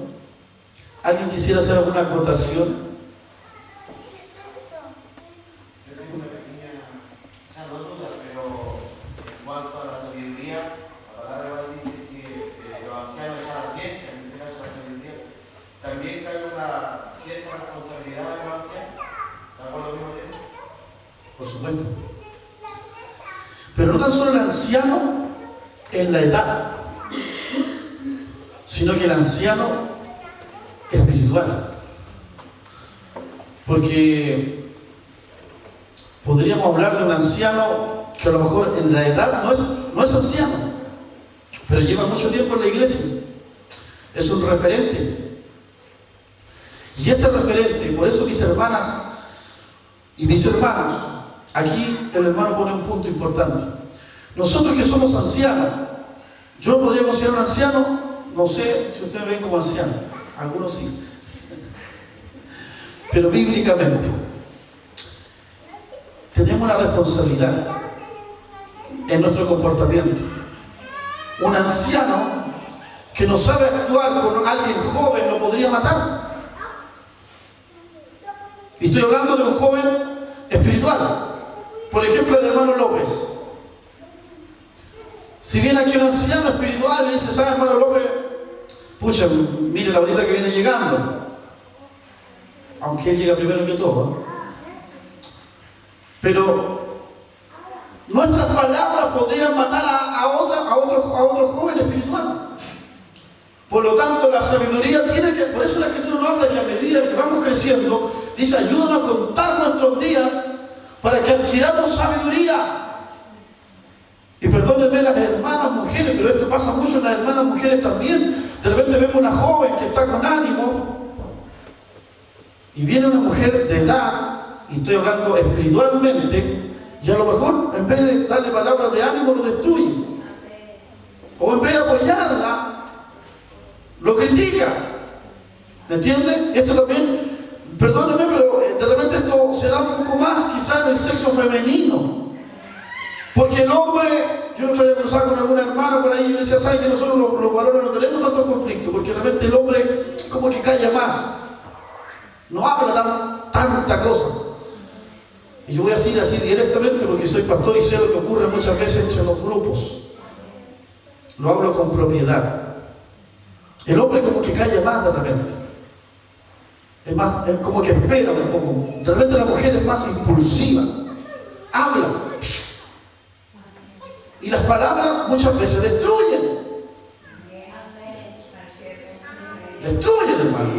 ¿Alguien quisiera hacer alguna acotación? Yo tengo una pequeña, no duda, pero en cuanto a la sabiduría, la palabra igual dice que los ancianos de la ciencia, en este caso la sabiduría, también cae una cierta responsabilidad de los ancianos. ¿De acuerdo con lo mismo? Por supuesto. Pero no tan solo el anciano en la edad, sino que el anciano espiritual. Porque podríamos hablar de un anciano que a lo mejor en la edad no es anciano, pero lleva mucho tiempo en la iglesia. Es un referente. Y ese referente, por eso mis hermanas y mis hermanos, aquí el hermano pone un punto importante. Nosotros que somos ancianos, yo podría considerar un anciano, no sé si ustedes ven como anciano, algunos sí, pero bíblicamente tenemos una responsabilidad en nuestro comportamiento. Un anciano que no sabe actuar con alguien joven lo podría matar. Y estoy hablando de un joven espiritual. Por ejemplo, el hermano López. Si viene aquí un anciano espiritual y dice, ¿sabe, hermano López? Pucha, mire la horita que viene llegando. Aunque él llega primero que todo, ¿eh? Pero nuestras palabras podrían matar a otro joven espiritual. Por lo tanto, la sabiduría tiene que, por eso la Escritura nos habla que a medida que vamos creciendo, dice, ayúdanos a contar nuestros días para que adquiramos sabiduría. Y perdónenme las hermanas mujeres, pero esto pasa mucho en las hermanas mujeres también. De repente vemos una joven que está con ánimo y viene una mujer de edad, y estoy hablando espiritualmente, y a lo mejor en vez de darle palabras de ánimo lo destruye. O en vez de apoyarla, lo critica. ¿Me entienden? Esto también, perdónenme, pero de repente esto se da un poco más quizás en el sexo femenino. Porque el hombre, yo no había cruzado con alguna hermana por ahí y le decía, ¿sabes que nosotros los varones no tenemos tantos conflictos? Porque realmente el hombre como que calla más. No habla tanta cosa. Y yo voy a decir así directamente porque soy pastor y sé lo que ocurre muchas veces entre los grupos. Lo hablo con propiedad. El hombre como que calla más de repente. Es como que espera un poco. De repente la mujer es más impulsiva. Habla. Y las palabras muchas veces destruyen. Destruyen, hermano.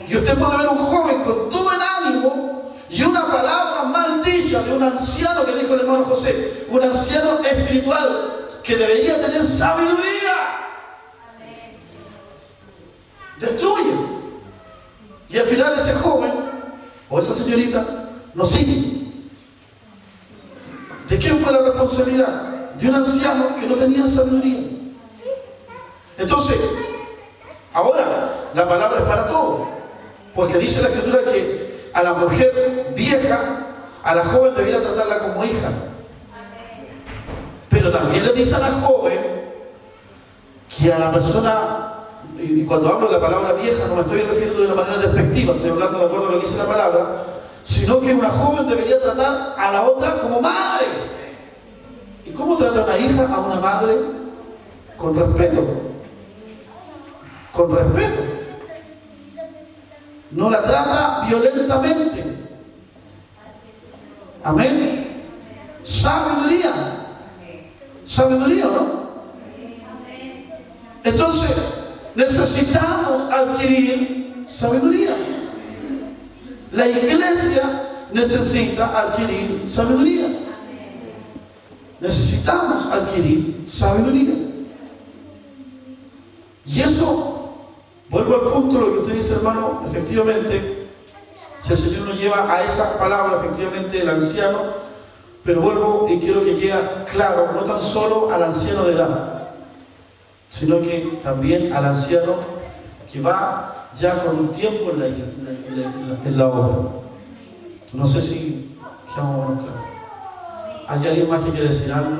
Y usted puede ver un joven con todo el ánimo y una palabra mal dicha de un anciano que dijo el hermano José, un anciano espiritual que debería tener sabiduría. Destruye. Y al final ese joven o esa señorita no sigue. ¿De quién fue la responsabilidad? De un anciano que no tenía sabiduría. Entonces, ahora la palabra es para todo, porque dice la Escritura que a la mujer vieja, a la joven debería tratarla como hija. Pero también le dice a la joven que a la persona, y cuando hablo de la palabra vieja no me estoy refiriendo de una manera despectiva, estoy hablando de acuerdo a lo que dice la palabra, sino que una joven debería tratar a la otra como madre. ¿Y cómo trata una hija a una madre? Con respeto. Con respeto. No la trata violentamente. Amén. Sabiduría. Sabiduría, ¿o no? Entonces, necesitamos adquirir sabiduría. La iglesia necesita adquirir sabiduría. Necesitamos adquirir sabiduría. Y eso, vuelvo al punto, lo que usted dice, hermano, efectivamente, si el Señor nos lleva a esa palabra, efectivamente, el anciano, pero vuelvo y quiero que quede claro, no tan solo al anciano de edad, sino que también al anciano que va ya con un tiempo en la obra. No sé si quedamos menos claros. ¿Hay alguien más que quiere decir algo?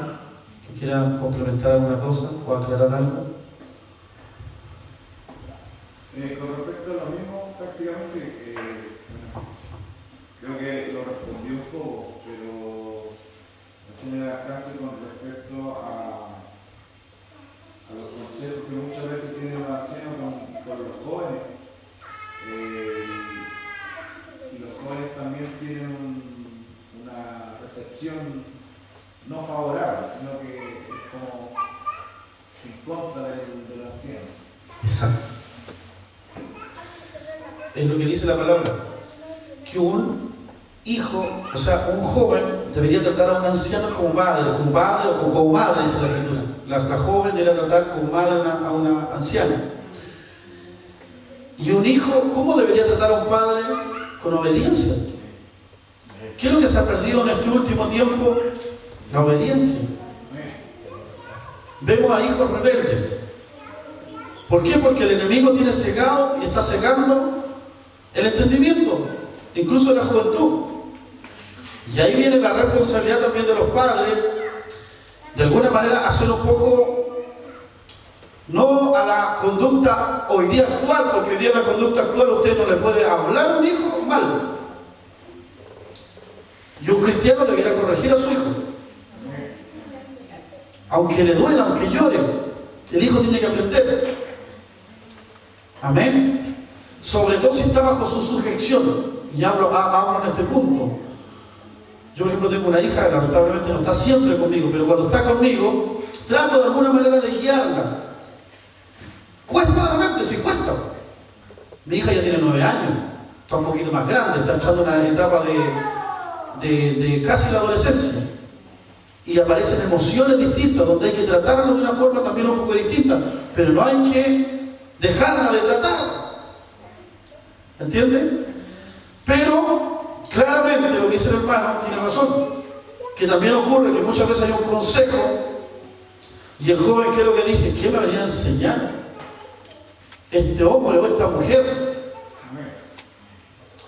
¿Que quiera complementar alguna cosa o aclarar algo? Con respecto a lo mismo, prácticamente, creo que lo respondí un poco, pero tiene la frase con respecto a los consejos que muchas veces tiene un anciano con los jóvenes. Y los jóvenes también tienen una recepción no favorable, sino que es como en contra del anciano. Exacto. Es lo que dice la palabra, que un hijo, o sea, un joven debería tratar a un anciano como padre o como madre, dice la Escritura. La joven debería tratar como madre a una anciana. Y un hijo, ¿cómo debería tratar a un padre? Con obediencia. ¿Qué es lo que se ha perdido en este último tiempo? La obediencia. Vemos a hijos rebeldes. ¿Por qué? Porque el enemigo tiene cegado y está cegando el entendimiento, incluso de la juventud. Y ahí viene la responsabilidad también de los padres, de alguna manera hacer un poco, no a la conducta hoy día actual, porque hoy día la conducta actual usted no le puede hablar a un hijo mal. Y un cristiano debería corregir a su hijo. Aunque le duela, aunque llore, el hijo tiene que aprender. Amén. Sobre todo si está bajo su sujeción. Y hablo en este punto. Yo, por ejemplo, tengo una hija que lamentablemente no está siempre conmigo, pero cuando está conmigo, trato de alguna manera de guiarla. Cuesta de repente, sí cuesta. Mi hija ya tiene 9 años, está un poquito más grande, está entrando en una etapa de casi la adolescencia. Y aparecen emociones distintas, donde hay que tratarlo de una forma también un poco distinta, pero no hay que dejarla de tratar. ¿Entienden? Pero claramente lo que dice el hermano tiene razón, que también ocurre que muchas veces hay un consejo y el joven, ¿qué es lo que dice? ¿Qué me venía a enseñar este hombre o esta mujer?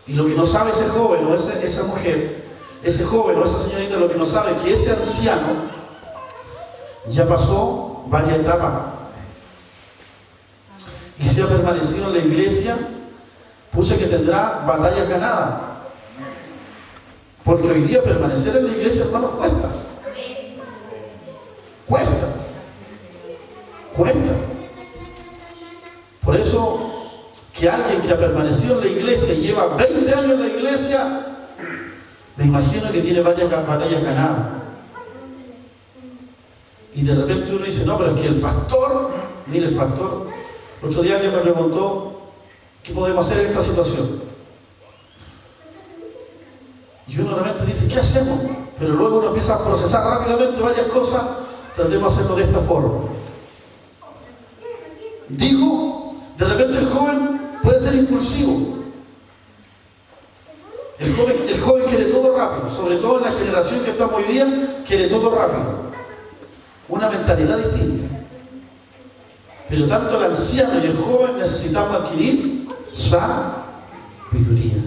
Y lo que no sabe ese joven o esa mujer, ese joven o esa señorita, lo que no sabe es que ese anciano ya pasó varias etapas y si ha permanecido en la iglesia, pucha que tendrá batallas ganadas, porque hoy día permanecer en la iglesia, hermanos, cuesta. Por eso que alguien que ha permanecido en la iglesia y lleva 20 años en la iglesia, me imagino que tiene varias batallas ganadas. Y de repente uno dice, no, pero es que el pastor, mire el pastor, el otro día alguien me preguntó, ¿qué podemos hacer en esta situación? Y uno realmente dice, ¿qué hacemos? Pero luego uno empieza a procesar rápidamente varias cosas, tratemos de hacerlo de esta forma. Digo, de repente el joven puede ser impulsivo. El joven quiere todo rápido, sobre todo en la generación que estamos hoy día, quiere todo rápido. Una mentalidad distinta. Pero tanto el anciano y el joven necesitamos adquirir sabiduría.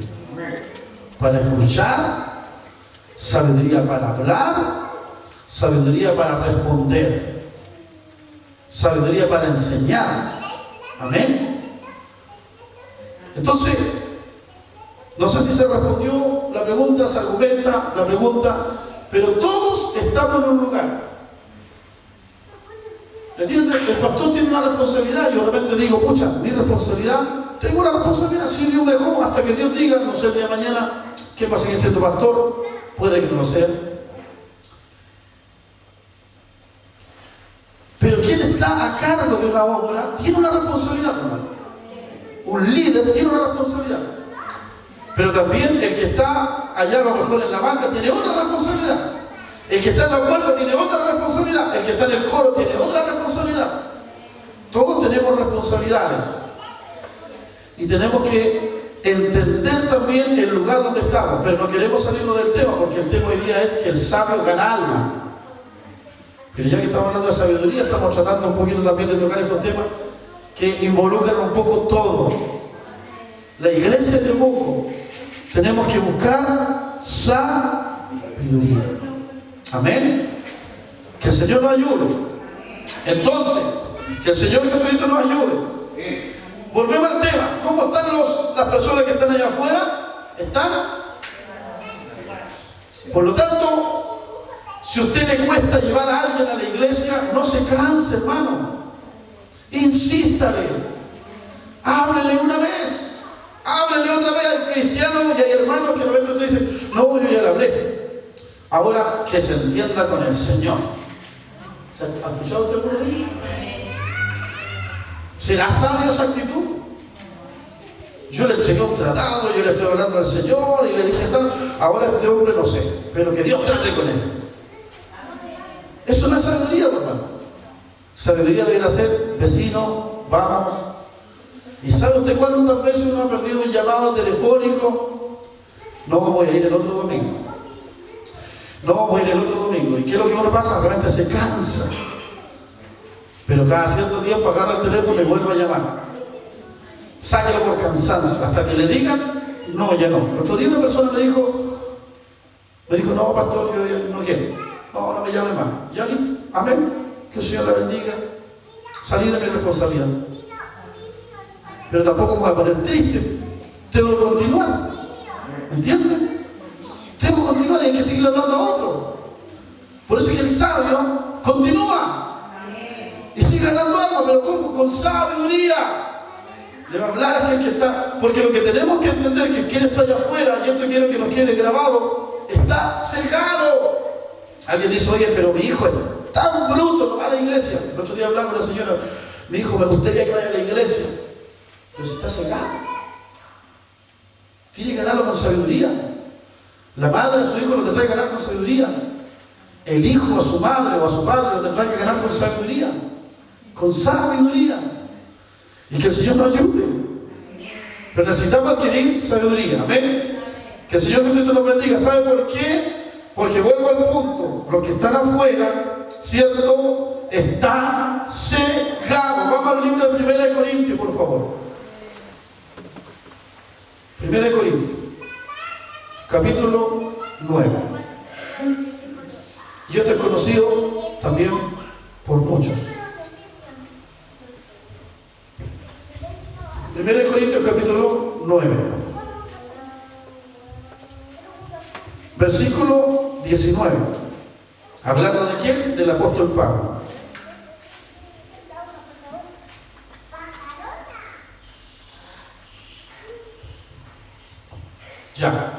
Para escuchar, sabiduría para hablar, sabiduría para responder, sabiduría para enseñar. Amén. Entonces, no sé si se respondió la pregunta, se argumenta la pregunta, pero todos estamos en un lugar. ¿Entiendes? El pastor tiene una responsabilidad. Yo de repente digo, pucha, mi responsabilidad, tengo una responsabilidad, si Dios me dejó, hasta que Dios diga, no sé, el día de mañana, ¿quién va a seguir siendo pastor? Puede que no lo sea. Pero quien está a cargo de una obra tiene una responsabilidad, hermano. Un líder tiene una responsabilidad. Pero también el que está allá a lo mejor en la banca tiene otra responsabilidad. El que está en la puerta tiene otra responsabilidad. El que está en el coro tiene otra responsabilidad. Todos tenemos responsabilidades. Y tenemos que entender también el lugar donde estamos. Pero no queremos salirnos del tema, porque el tema hoy día es que el sabio gana alma. Pero ya que estamos hablando de sabiduría, estamos tratando un poquito también de tocar estos temas que involucran un poco todo. La iglesia de Temuco, tenemos que buscar sabiduría. Amén. Que el Señor nos ayude. Entonces, que el Señor Jesucristo nos ayude. Volvemos al tema. ¿Cómo están las personas que están allá afuera? ¿Están? Por lo tanto, si a usted le cuesta llevar a alguien a la iglesia, no se canse, hermano. Insístale. Háblele una vez. Háblele otra vez al cristiano, y hay hermanos que de repente usted dice, no, yo ya le hablé. Ahora que se entienda con el Señor. ¿Se ha escuchado usted por ahí? ¿Será sabia esa actitud? Yo le entregué un tratado, yo le estoy hablando al Señor y le dije tal. Ahora este hombre no sé, pero que Dios trate con él. Eso no es sabiduría, hermano. Sabiduría debería ser, vecino, vamos. ¿Y sabe usted cuántas veces uno ha perdido un llamado telefónico? No voy a ir el otro domingo. No voy a ir el otro domingo. ¿Y qué es lo que uno pasa? Realmente se cansa. Pero cada cierto tiempo agarra el teléfono y vuelve a llamar. Sáquelo por cansancio. Hasta que le digan, no, ya no. El otro día una persona me dijo, no, pastor, yo ya no quiero. No, no me llame más. Ya listo. Amén. Que el Señor la bendiga. Salí de mi responsabilidad. Pero tampoco me voy a poner triste. Tengo que continuar. ¿Entienden? Tengo que continuar y hay que seguir hablando a otro. Por eso es que el sabio continúa. Y sigue hablando algo, pero ¿cómo? Con sabiduría. Le va a hablar a aquel que está. Porque lo que tenemos que entender es que quien está allá afuera, y esto quiero que nos quede grabado, está cegado. Alguien dice, oye, pero mi hijo es tan bruto, no va a la iglesia. El otro día hablaba con una señora, Mi hijo, me gustaría que vaya a la iglesia. Pero si está cegado, tiene que ganarlo con sabiduría. La madre a su hijo lo tendrá que ganar con sabiduría. El hijo a su madre o a su padre lo tendrá que ganar con sabiduría. Con sabiduría. Y que el Señor nos ayude. Pero necesitamos adquirir sabiduría. Amén. Que el Señor Jesucristo nos bendiga. ¿Sabe por qué? Porque vuelvo al punto. Los que están afuera, ¿cierto? Están cegados. Vamos al libro de 1 Corintios, por favor. 1 Corintios, capítulo 9. Y esto es conocido también por muchos. 1 Corintios, capítulo 9. Versículo 19. ¿Hablando de quién? Del apóstol Pablo. Ya.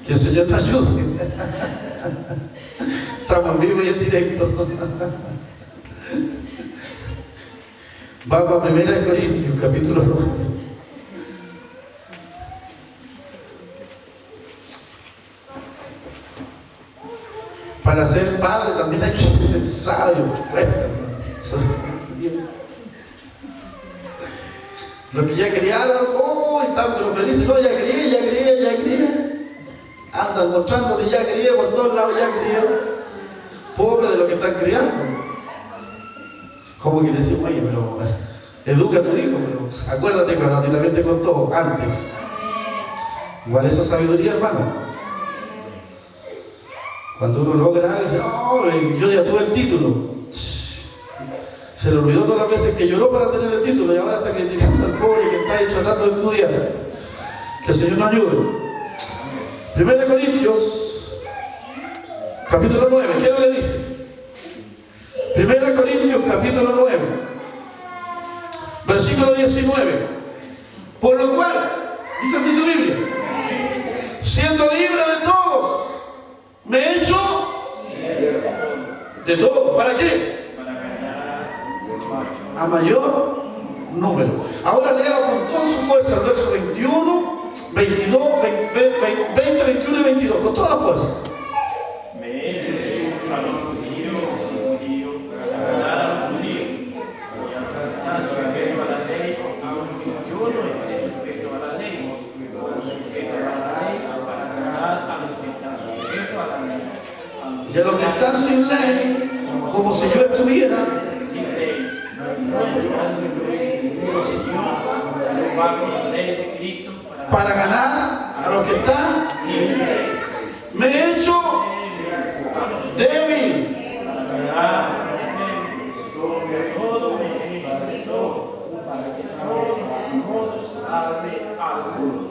Que el Señor te ayude. Estamos vivos y en directo. Vamos a 1 Corintios, capítulo 9. Para ser padre también hay que ser sabio. Bueno, los que ya criaron, están pero felices, no, ya crié. Andan mostrándose, ya crié, por todos lados ya crié. Pobre de los que están criando. Como que le decimos, oye, pero educa a tu hijo, pero acuérdate cuando a ti también te contó antes. Igual eso es sabiduría, hermano. Cuando uno logra algo, dice, no, yo ya tuve el título. Se le olvidó todas las veces que lloró para tener el título y ahora está criticando al pobre que está ahí tratando de estudiar. Que el Señor nos ayude. 1 Corintios, capítulo 9. ¿Qué es lo que dice? 1 Corintios, capítulo 9, versículo 19. Por lo cual, dice así su Biblia, siendo libre de todos, me he hecho de todo. ¿Para qué? A mayor número. Ahora léalo con toda su fuerza, el verso 21, 22, 20, 21 y 22, con toda la fuerza. Me he hecho a los judíos para agradar a los judíos, y alcanzar sujeto a la ley, aunque yo no esté sujeto a la ley, o sujeto a la ley para agradar a los que están sujetos a la ley. Y a los que están sin ley, como si yo estuviera sin ley, bajo la ley de Cristo para ganar a los que están sin ley. Me he hecho débil.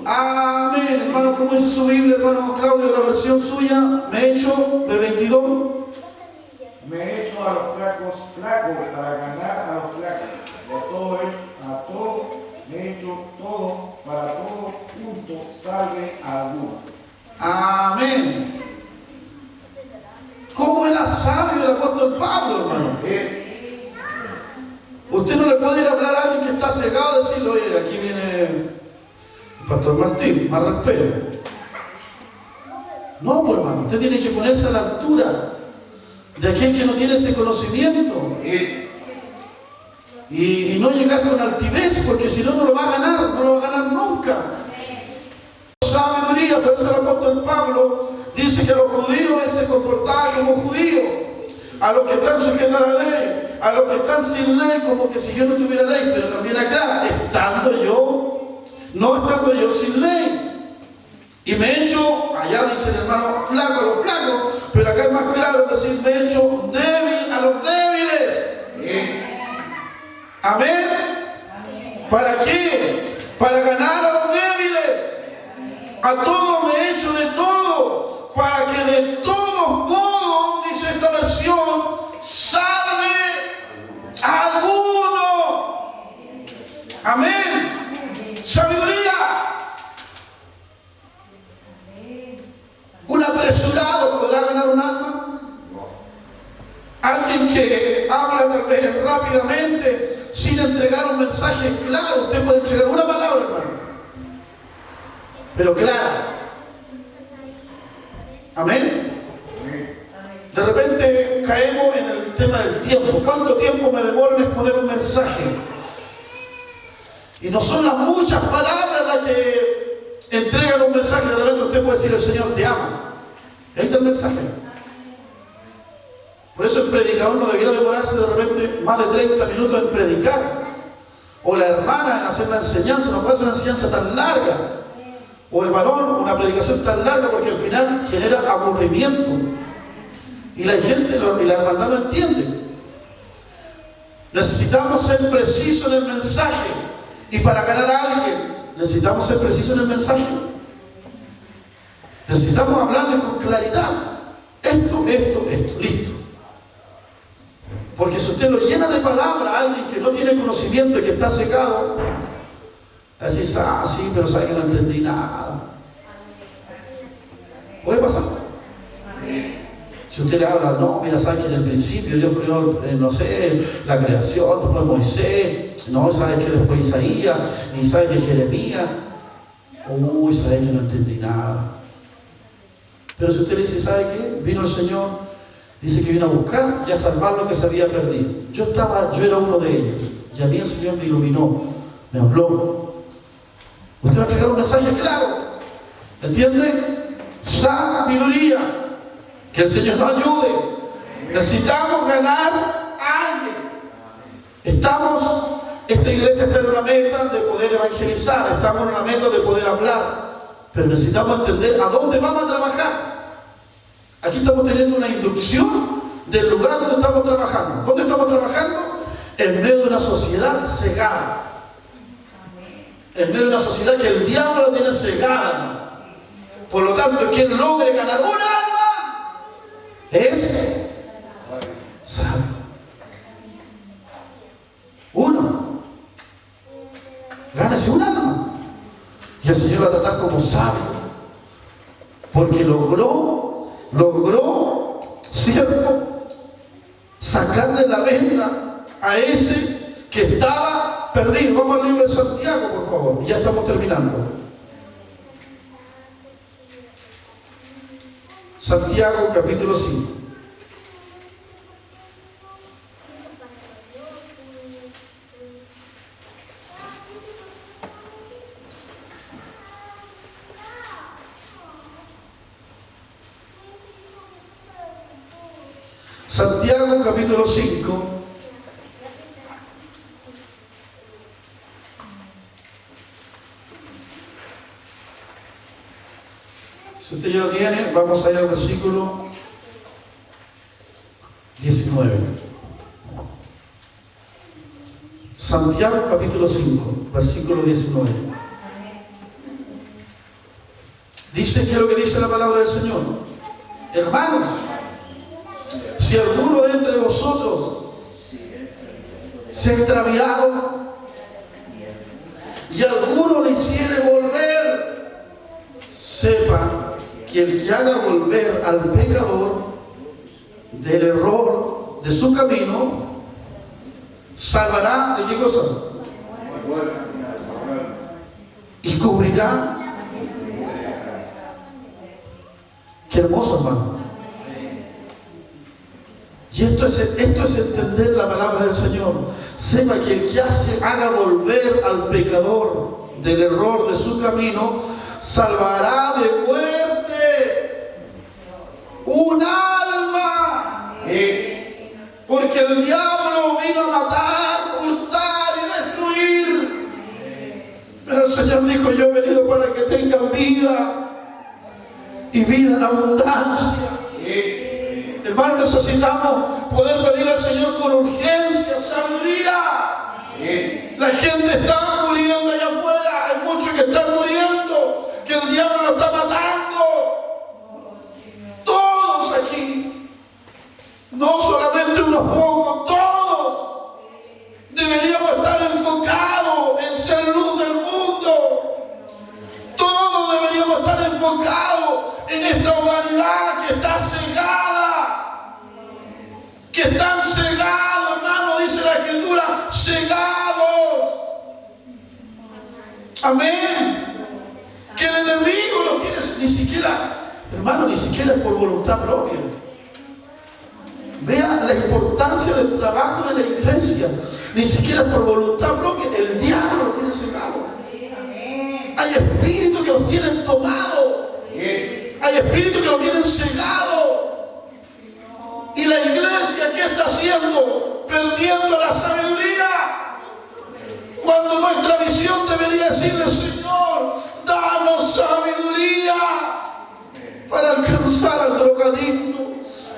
Amén. Hermano, ¿cómo dice su Biblia, hermano Claudio, la versión suya? Me he hecho del 22. Me he hecho a los flacos para ganar a los flacos. A todos me he hecho todo para todo punto salve a alguno. Amén. ¿Cómo era sabio el apóstol Pablo, hermano? Usted no le puede ir a hablar a alguien que está cegado y decirle, oye, aquí viene el pastor Martín, más respeto. No, pues hermano, usted tiene que ponerse a la altura de aquel que no tiene ese conocimiento. Y no llegar con altivez, porque si no, no lo va a ganar, no lo va a ganar nunca. Sabiduría, por eso el apóstol Pablo dice que a los judíos él se comportaba como judío, a los que están sujetos a la ley, a los que están sin ley, como que si yo no tuviera ley, pero también acá, no estando yo sin ley. Y me he hecho, allá dice el hermano, flaco a los flacos, pero acá es más claro decir, me he hecho débil a los débiles. Amén. ¿Para qué? Para ganar a los débiles. A todos me he hecho de todo, para que de todos modos, dice esta versión, salve a alguno. Amén. Sabiduría. sin entregar un mensaje claro. Usted puede entregar una palabra, hermano, pero clara. Amén. De repente caemos en el tema del tiempo. ¿Cuánto tiempo me demoro en exponer un mensaje? Y no son las muchas palabras las que entregan un mensaje. De repente usted puede decir: el Señor te ama. Ahí está el mensaje. Por eso el predicador no debiera demorarse de repente más de 30 minutos en predicar. O la hermana en hacer la enseñanza. No puede hacer una enseñanza tan larga. O el varón una predicación tan larga, porque al final genera aburrimiento. Y la gente y la hermandad no entiende. Necesitamos ser precisos en el mensaje. Y para ganar a alguien, necesitamos ser precisos en el mensaje. Necesitamos hablarle con claridad. Esto, listo. Porque si usted lo llena de palabras a alguien que no tiene conocimiento y que está secado, decís: ah, sí, pero sabe que no entendí nada. Puede pasar. Si usted le habla: no, mira, sabes que en el principio Dios creó, no sé, la creación, después Moisés, no, sabes que después Isaías, y sabes que Jeremías, uy, sabes que no entendí nada. Pero si usted le dice: ¿sabe qué? Vino el Señor, dice que vino a buscar y a salvar lo que se había perdido. Yo era uno de ellos, y a mí el Señor me iluminó, me habló. Usted va a entregar un mensaje claro, ¿entiende? Sabiduría. Que el Señor nos ayude. Necesitamos ganar a alguien. Esta iglesia está en una meta de poder evangelizar, estamos en una meta de poder hablar, pero necesitamos entender a dónde vamos a trabajar. Aquí estamos teniendo una inducción del lugar donde estamos trabajando. ¿Dónde estamos trabajando? En medio de una sociedad cegada. En medio de una sociedad que el diablo la tiene cegada. Por lo tanto, quien logre ganar un alma es sabio. Uno. Gánese un alma. Y el Señor va a tratar como sabio. Porque logró, ¿cierto?, sacarle la venda a ese que estaba perdido. Vamos al libro de Santiago, por favor. Ya estamos terminando. Santiago, capítulo 5. Santiago, capítulo 5. Si usted ya lo tiene, vamos a ir al versículo 19. Santiago, capítulo 5, versículo 19. Dice, ¿qué es lo que dice la palabra del Señor? Hermanos, si alguno de entre vosotros se ha extraviado y alguno le hiciere volver, sepa que el que haga volver al pecador del error de su camino, salvará de qué cosa, y cubrirá. Qué hermoso, hermano. Y esto es entender la palabra del Señor. Sepa que el que haga volver al pecador del error de su camino, salvará de muerte un alma. Porque el diablo vino a matar, hurtar y destruir. Pero el Señor dijo: yo he venido para que tengan vida y vida en abundancia. Hermanos, necesitamos poder pedir al Señor con urgencia, sabiduría. La gente está muriendo allá afuera, hay muchos que están muriendo, que el diablo lo está matando. Todos aquí, no solamente unos pocos, todos deberíamos estar enfocados en ser luz del mundo. Todos deberíamos estar enfocados en esta humanidad que está cegada, que están cegados, hermano, dice la Escritura, cegados Amén. Que el enemigo no tiene ni siquiera, hermano, ni siquiera es por voluntad propia. Vea la importancia del trabajo de la iglesia. Ni siquiera es por voluntad propia. El diablo lo tiene cegado. Hay espíritus que los tienen tomados. Hay espíritus que los tienen cegados. Y la iglesia, ¿qué está haciendo? Perdiendo la sabiduría. Cuando nuestra visión debería decirle: Señor, danos sabiduría para alcanzar al drogadicto,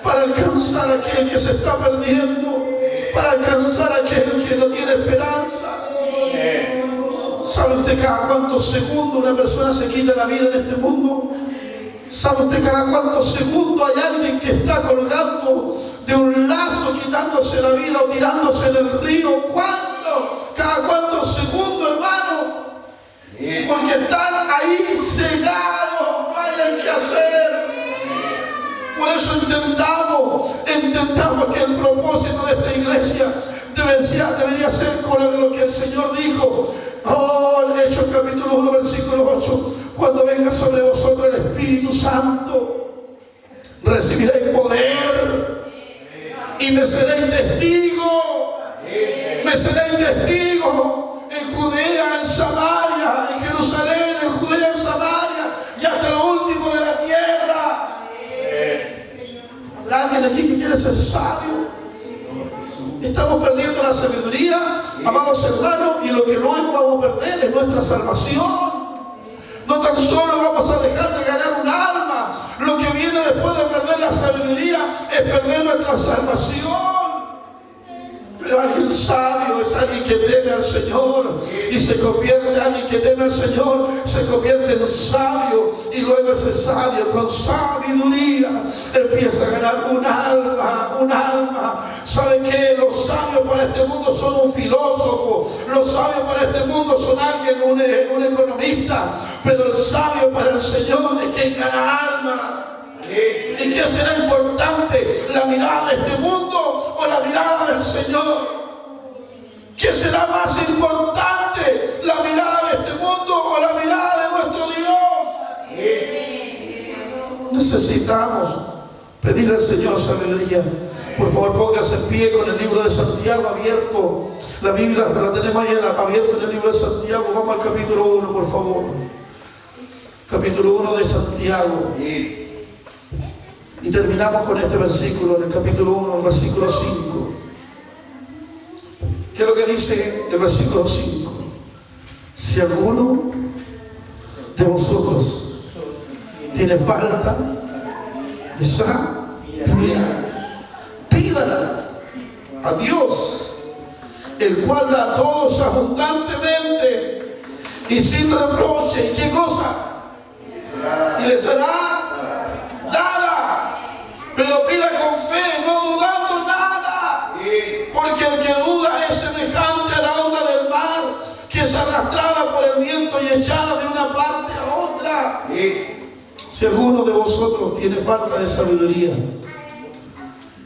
para alcanzar a aquel que se está perdiendo, para alcanzar a aquel que no tiene esperanza. ¿Sabe usted cada cuántos segundos una persona se quita la vida en este mundo? ¿Sabe usted cada cuántos segundos hay alguien que está colgando de un lazo, quitándose la vida o tirándose en el río? ¿Cuánto? ¿Cada cuántos segundos, hermano? Porque están ahí cegados, no hay que hacer. Por eso entendamos que el propósito de esta iglesia debería ser con lo que el Señor dijo. Hechos capítulo 1, versículo 8. Cuando venga sobre vosotros el Espíritu Santo, recibiréis poder y me seréis testigo. Me seréis testigo en Judea, en Samaria, en Jerusalén, en Judea, en Samaria y hasta lo último de la tierra. ¿Habrá alguien aquí que quiere ser sabio? Estamos perdiendo la sabiduría, amados hermanos, y lo que no vamos a perder es nuestra salvación. No tan solo vamos a dejar de ganar un alma, lo que viene después de perder la sabiduría es perder nuestra salvación. Pero alguien sabio es alguien que teme al Señor y se convierte en alguien que teme al Señor, se convierte en sabio, y luego ese sabio con sabiduría empieza a ganar un alma. ¿Sabe qué? Los sabios para este mundo son un filósofo, los sabios para este mundo son alguien, un economista, pero el sabio para el Señor es quien gana alma. ¿Y qué será importante? ¿La mirada de este mundo o la mirada del Señor? ¿Qué será más importante? ¿La mirada de este mundo o la mirada de nuestro Dios? Necesitamos pedirle al Señor sabiduría. Por favor, póngase en pie con el libro de Santiago abierto. La Biblia la tenemos ahí abierta en el libro de Santiago. Vamos al capítulo 1, por favor. Capítulo 1 de Santiago. Y terminamos con este versículo, en el capítulo 1, el versículo 5. ¿Qué es lo que dice el versículo 5? Si alguno de vosotros tiene falta de sabiduría, pídala a Dios, el cual da a todos abundantemente y sin reproche. ¿Y qué cosa? Y le será dada. Pero pida con fe, no dudando nada. Porque el que duda es semejante a la onda del mar, que es arrastrada por el viento y echada de una parte a otra. Si alguno de vosotros tiene falta de sabiduría,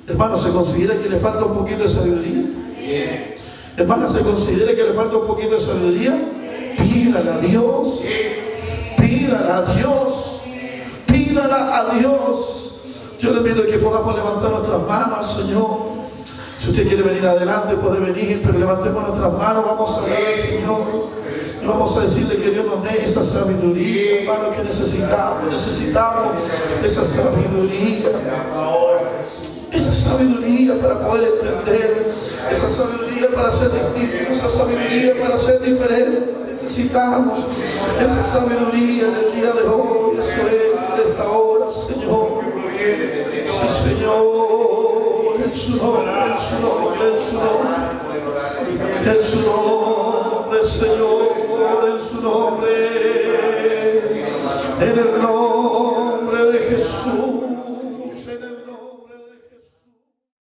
hermano, ¿se considera que le falta un poquito de sabiduría? Hermano, ¿se considera que le falta un poquito de sabiduría? Pídala a Dios. Pídala a Dios. Pídala a Dios. Yo le pido que podamos levantar nuestras manos al Señor. Si usted quiere venir adelante, puede venir, pero levantemos nuestras manos, vamos a orar al Señor. Y vamos a decirle que Dios nos dé esa sabiduría, hermano, que necesitamos. Necesitamos esa sabiduría. Esa sabiduría para poder entender, esa sabiduría para ser distintos, esa sabiduría para ser diferentes. Necesitamos esa sabiduría en el día de hoy. Eso es, de esta hora, Señor. Sí, Señor, en su nombre, en su nombre, en su nombre. En su nombre, Señor, en su nombre. En el nombre